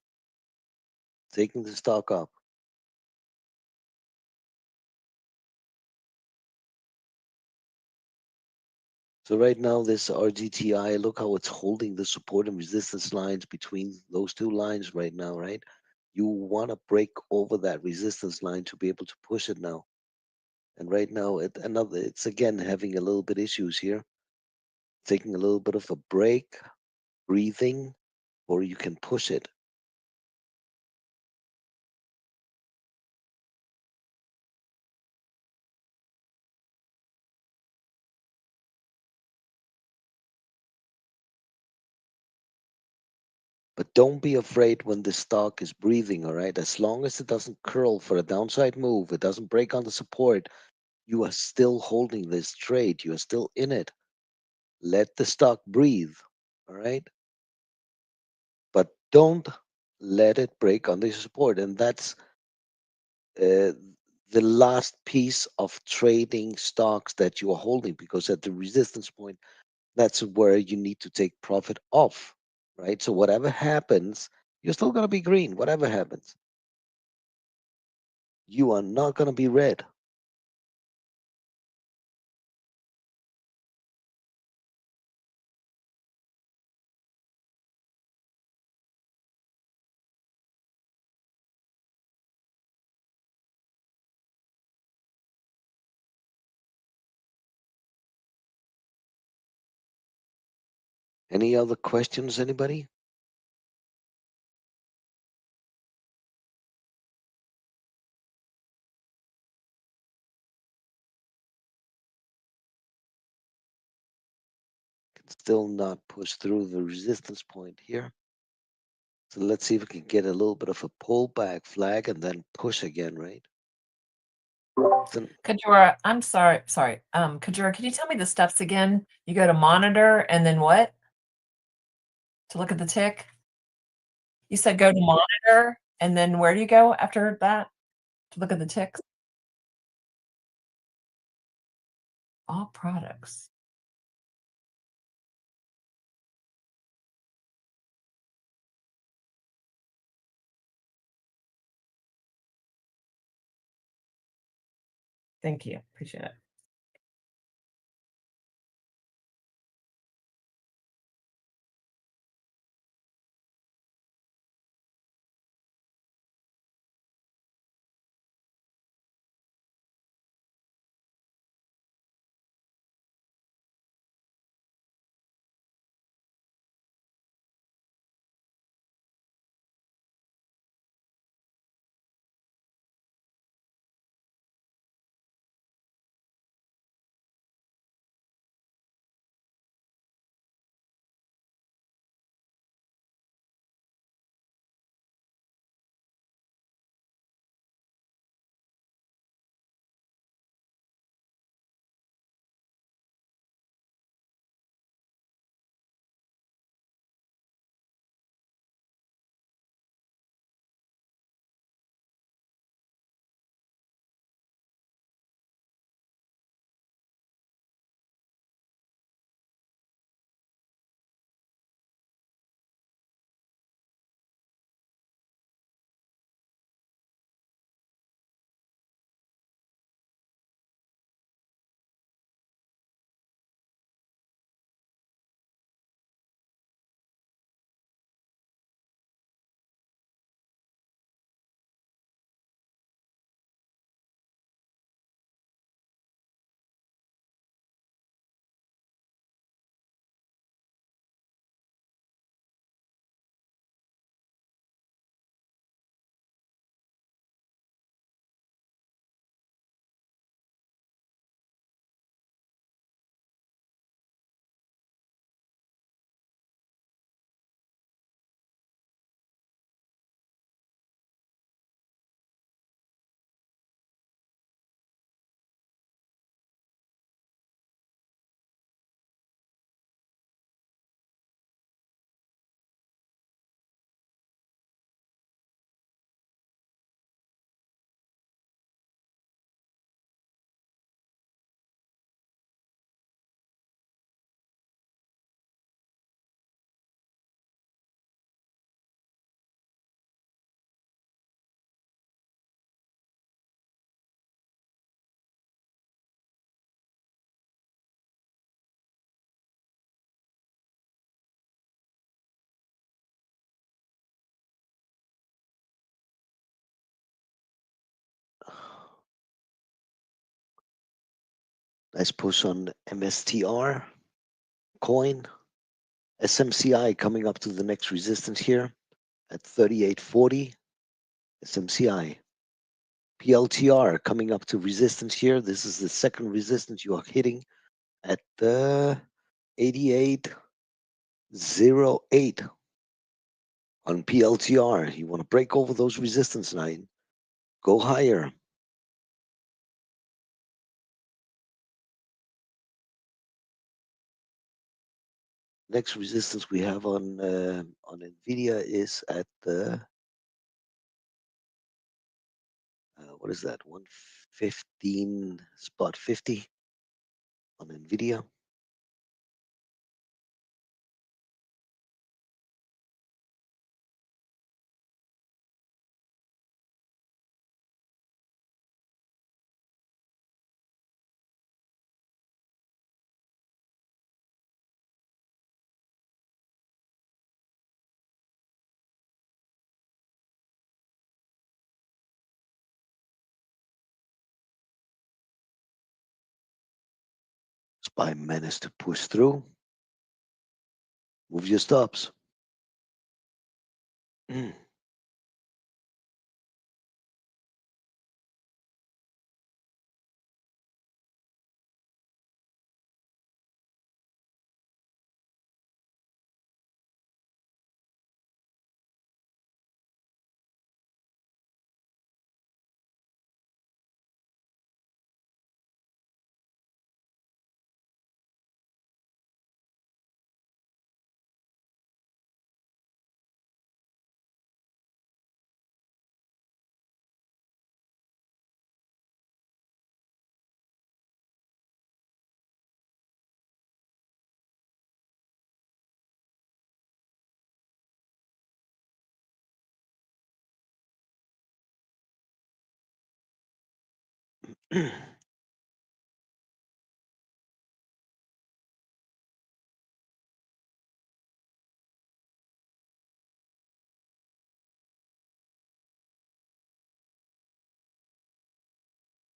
taking the stock up. So right now, this RGTI, look how it's holding the support and resistance lines between those two lines right now, right? You want to break over that resistance line to be able to push it now. And right now, it's again having a little bit issues here. Taking a little bit of a break, breathing, or you can push it. But don't be afraid when the stock is breathing, all right? As long as it doesn't curl for a downside move, it doesn't break on the support, you are still holding this trade. You are still in it. Let the stock breathe, all right? But don't let it break under your support. And that's the last piece of trading stocks that you are holding, because at the resistance point, that's where you need to take profit off, right? So whatever happens, you're still going to be green, whatever happens. You are not going to be red. Any other questions, anybody? Can still not push through the resistance point here. So let's see if we can get a little bit of a pullback flag and then push again, right? Kajora, I'm sorry. Kajora, can you tell me the steps again? You go to monitor and then what? To look at the tick? You said go to monitor and then where do you go after that? To look at the ticks? All products. Thank you. Appreciate it. Nice push on MSTR coin. SMCI coming up to the next resistance here at 38.40. SMCI. PLTR coming up to resistance here. This is the second resistance you are hitting at the 88.08 on PLTR. You want to break over those resistance line. Go higher. Next resistance we have on Nvidia is at the what is that? 115.50 on Nvidia. SPY managed to push through. Move your stops.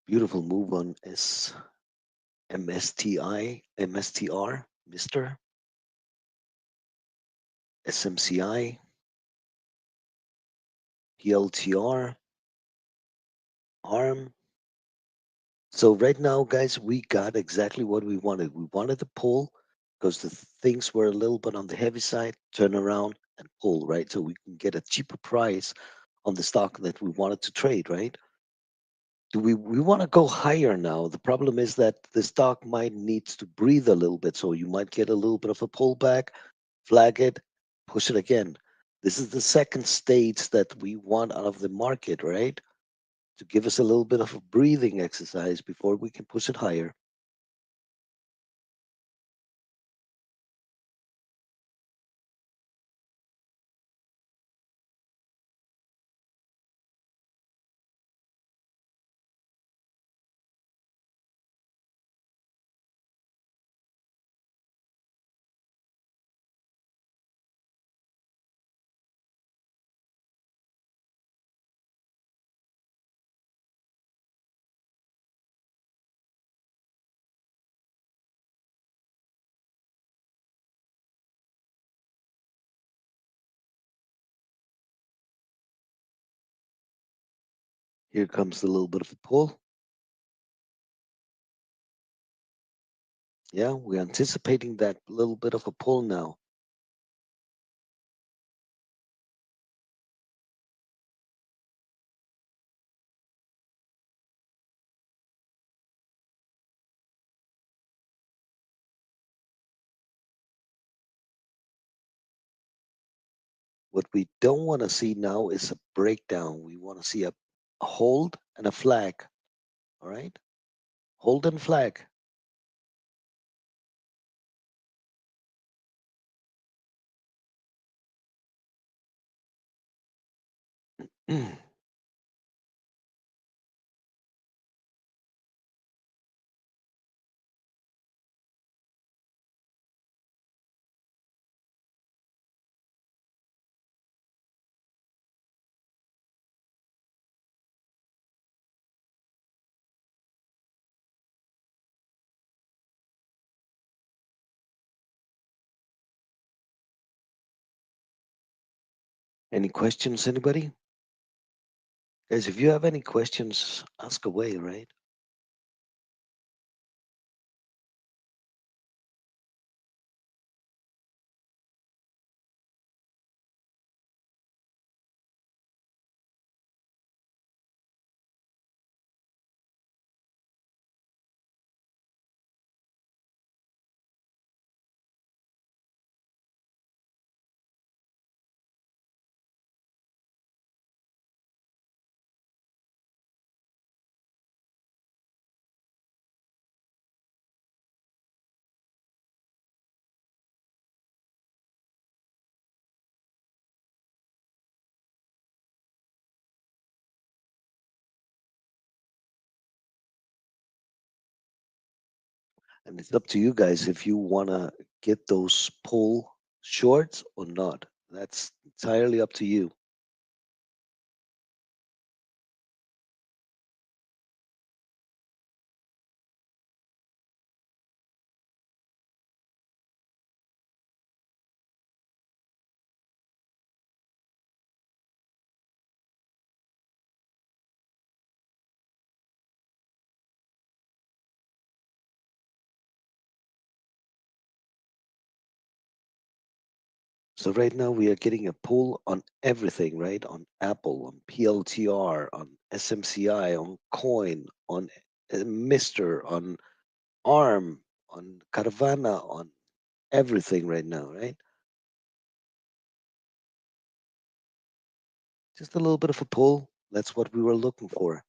Beautiful move on MSTR, Mr. SMCI, PLTR, ARM. So right now, guys, we got exactly what we wanted. We wanted to pull because the things were a little bit on the heavy side, turn around and pull, right? So we can get a cheaper price on the stock that we wanted to trade, right? Do we want to go higher now? The problem is that the stock might needs to breathe a little bit. So you might get a little bit of a pullback, flag it, push it again. This is the second stage that we want out of the market, right? To give us a little bit of a breathing exercise before we can push it higher. Here comes a little bit of a pull. Yeah, we're anticipating that little bit of a pull now. What we don't want to see now is a breakdown. We want to see a hold and a flag. All right? Hold and flag. Any questions, anybody? Guys, if you have any questions, ask away, right? And it's up to you guys if you want to get those pull shorts or not. That's entirely up to you. So right now we are getting a pull on everything, right? On Apple, on PLTR, on SMCI, on Coin, on Mister, on ARM, on Carvana, on everything right now, right? Just a little bit of a pull. That's what we were looking for.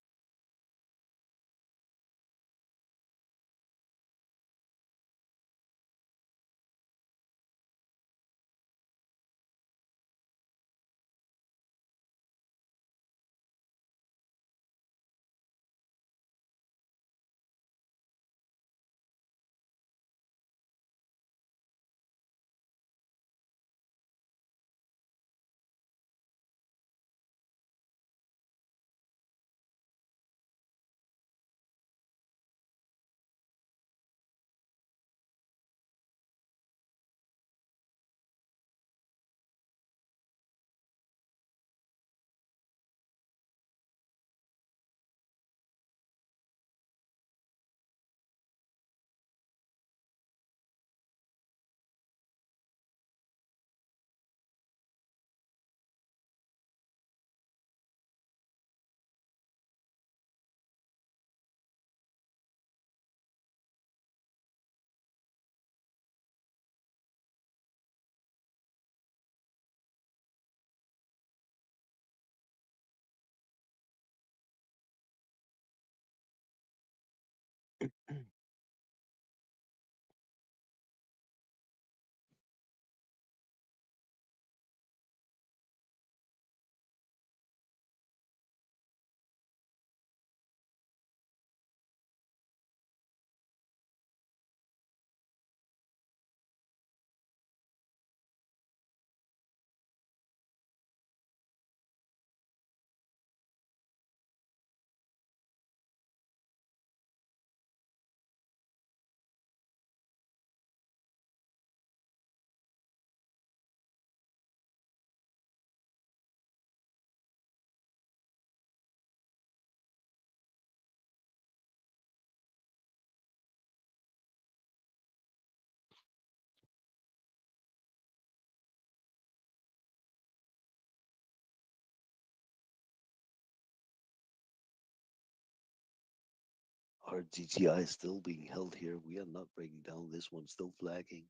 Our GTI is still being held here. We are not breaking down. This one still flagging.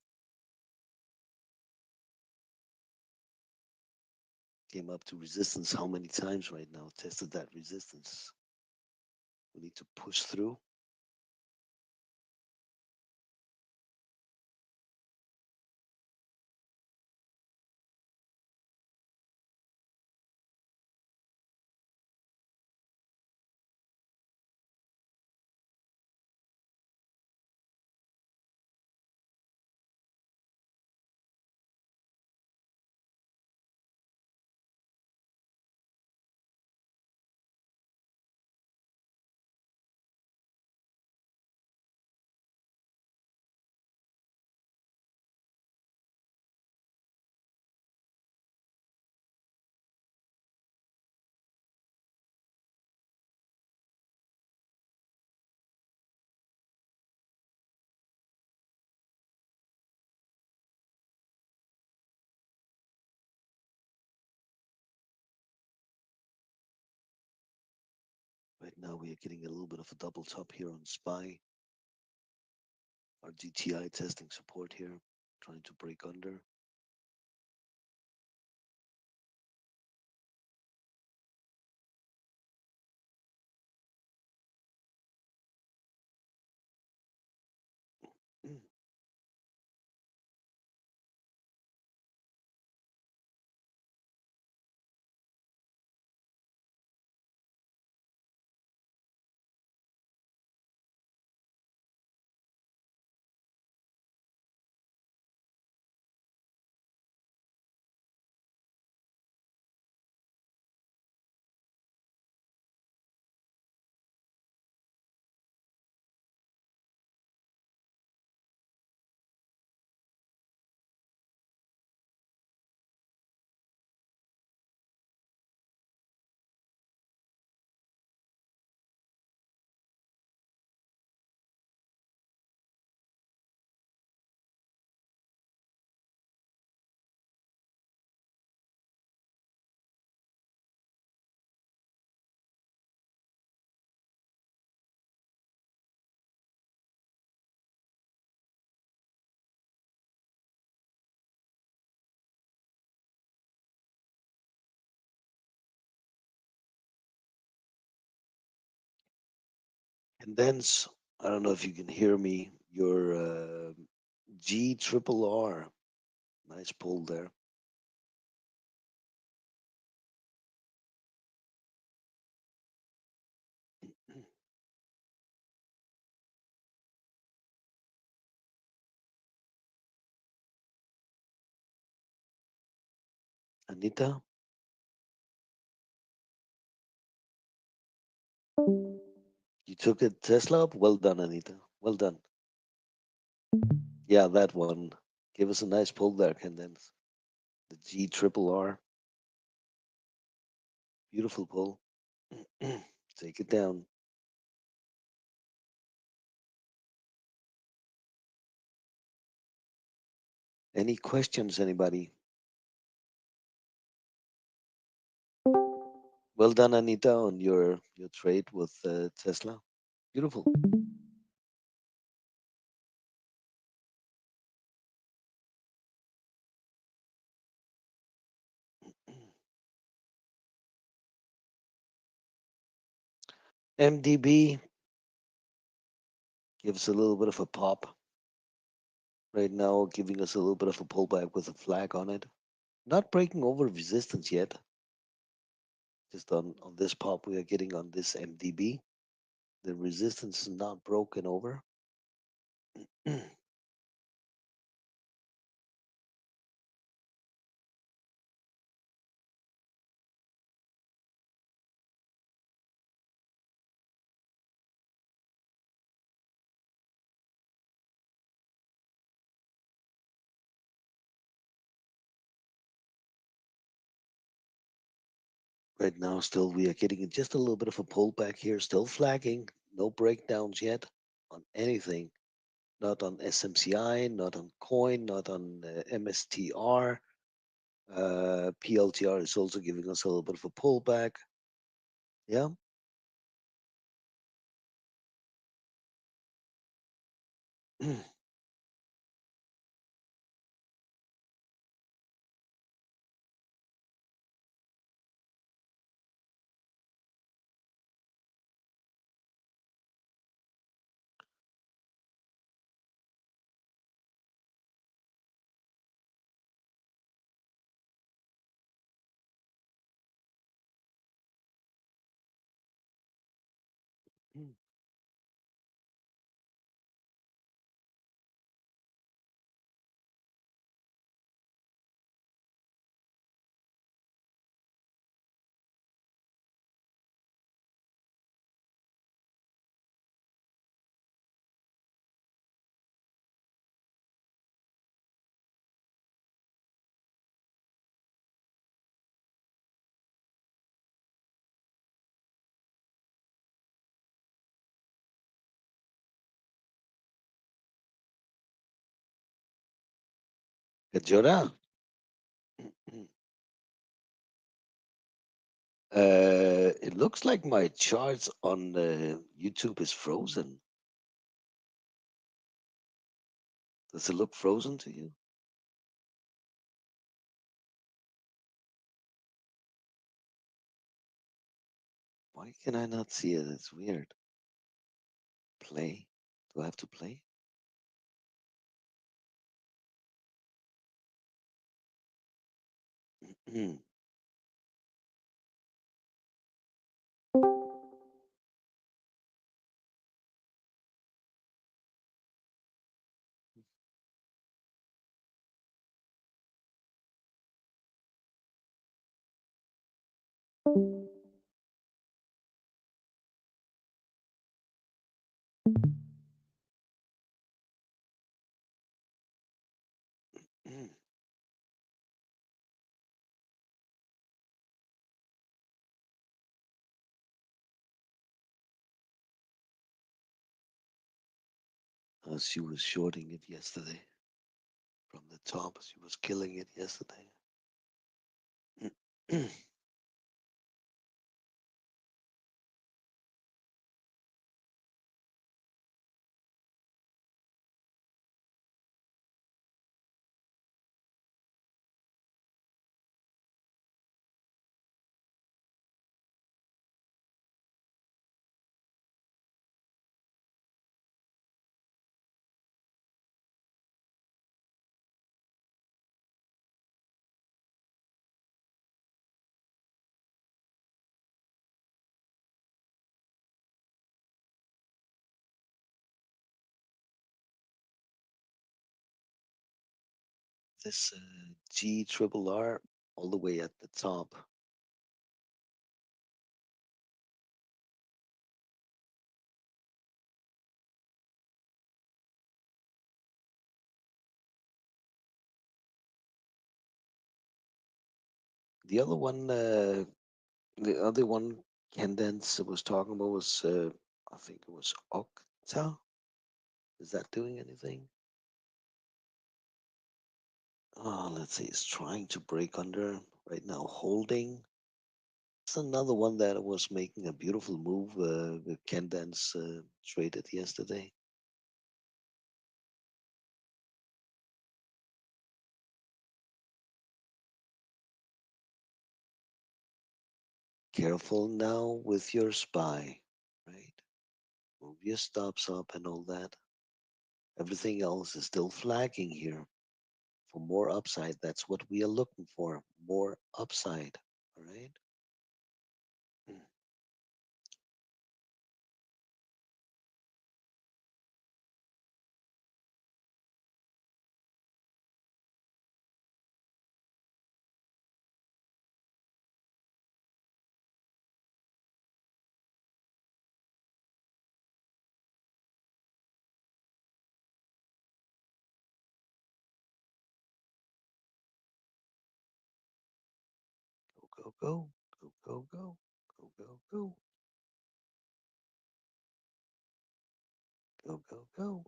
Came up to resistance how many times right now? Tested that resistance. We need to push through. now we are getting a little bit of a double top here on SPY. Our GTI testing support here, trying to break under. And then, I don't know if you can hear me, your G triple R. Nice pull there. Anita, you took a Tesla up? Well done, Anita. Well done. Yeah, that one. Give us a nice pull there, Condense. The G triple R. Beautiful pull. Take it down. Any questions, anybody? Well done, Anita, on your trade with Tesla. Beautiful. MDB gives a little bit of a pop right now, giving us a little bit of a pullback with a flag on it. Not breaking over resistance yet. Just on this pop we are getting on this MDB. The resistance is not broken over. Right now, still we are getting just a little bit of a pullback here, still flagging. No breakdowns yet on anything. Not on SMCI, not on coin, not on MSTR. PLTR is also giving us a little bit of a pullback. Yeah. Kajora. It Looks like my charts on YouTube is frozen. Does it look frozen to you? Why can I not see it? It's weird. Play. Do I have to play? She was shorting it yesterday from the top. She was killing it yesterday. This G triple R all the way at the top. The other one, Kendance was talking about was, I think it was Octa. Is that doing anything? Oh, let's see. It's trying to break under right now, holding. It's another one that was making a beautiful move. The Kendance traded yesterday. Careful now with your SPY, right? Move your stops up and all that. Everything else is still flagging here for more upside. That's what we are looking for. More upside. All right. Mm. Go, go, go, go, go, go, go, go, go, go, go.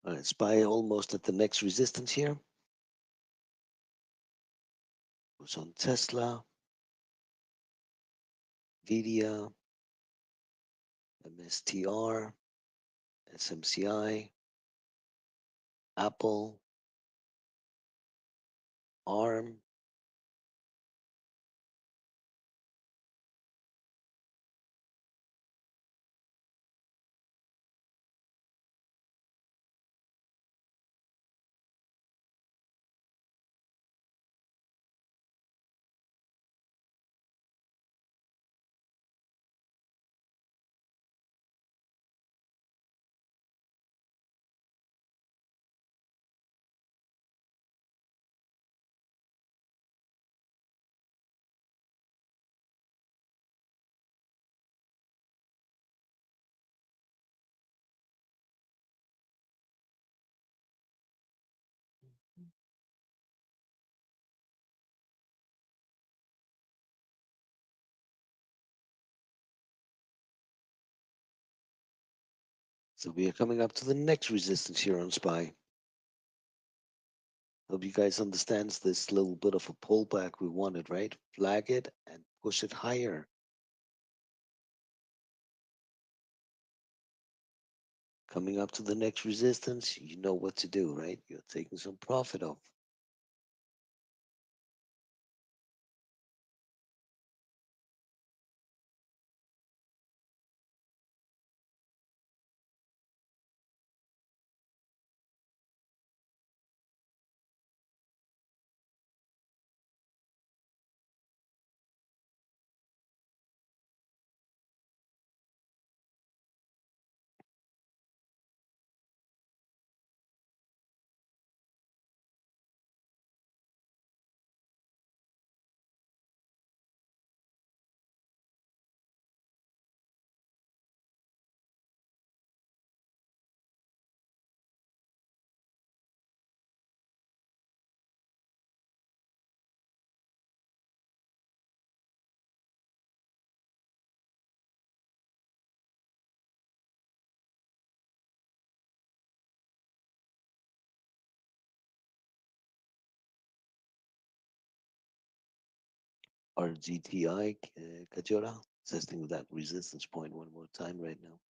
All right, SPY almost at the next resistance here. Goes on Tesla, Nvidia, MSTR, SMCI, Apple, ARM, So we are coming up to the next resistance here on SPY. Hope you guys understands this little bit of a pullback we wanted, right? Flag it and push it higher. Coming up to the next resistance, you know what to do, right? You're taking some profit off. Our GTI, Kajora, testing that resistance point one more time right now.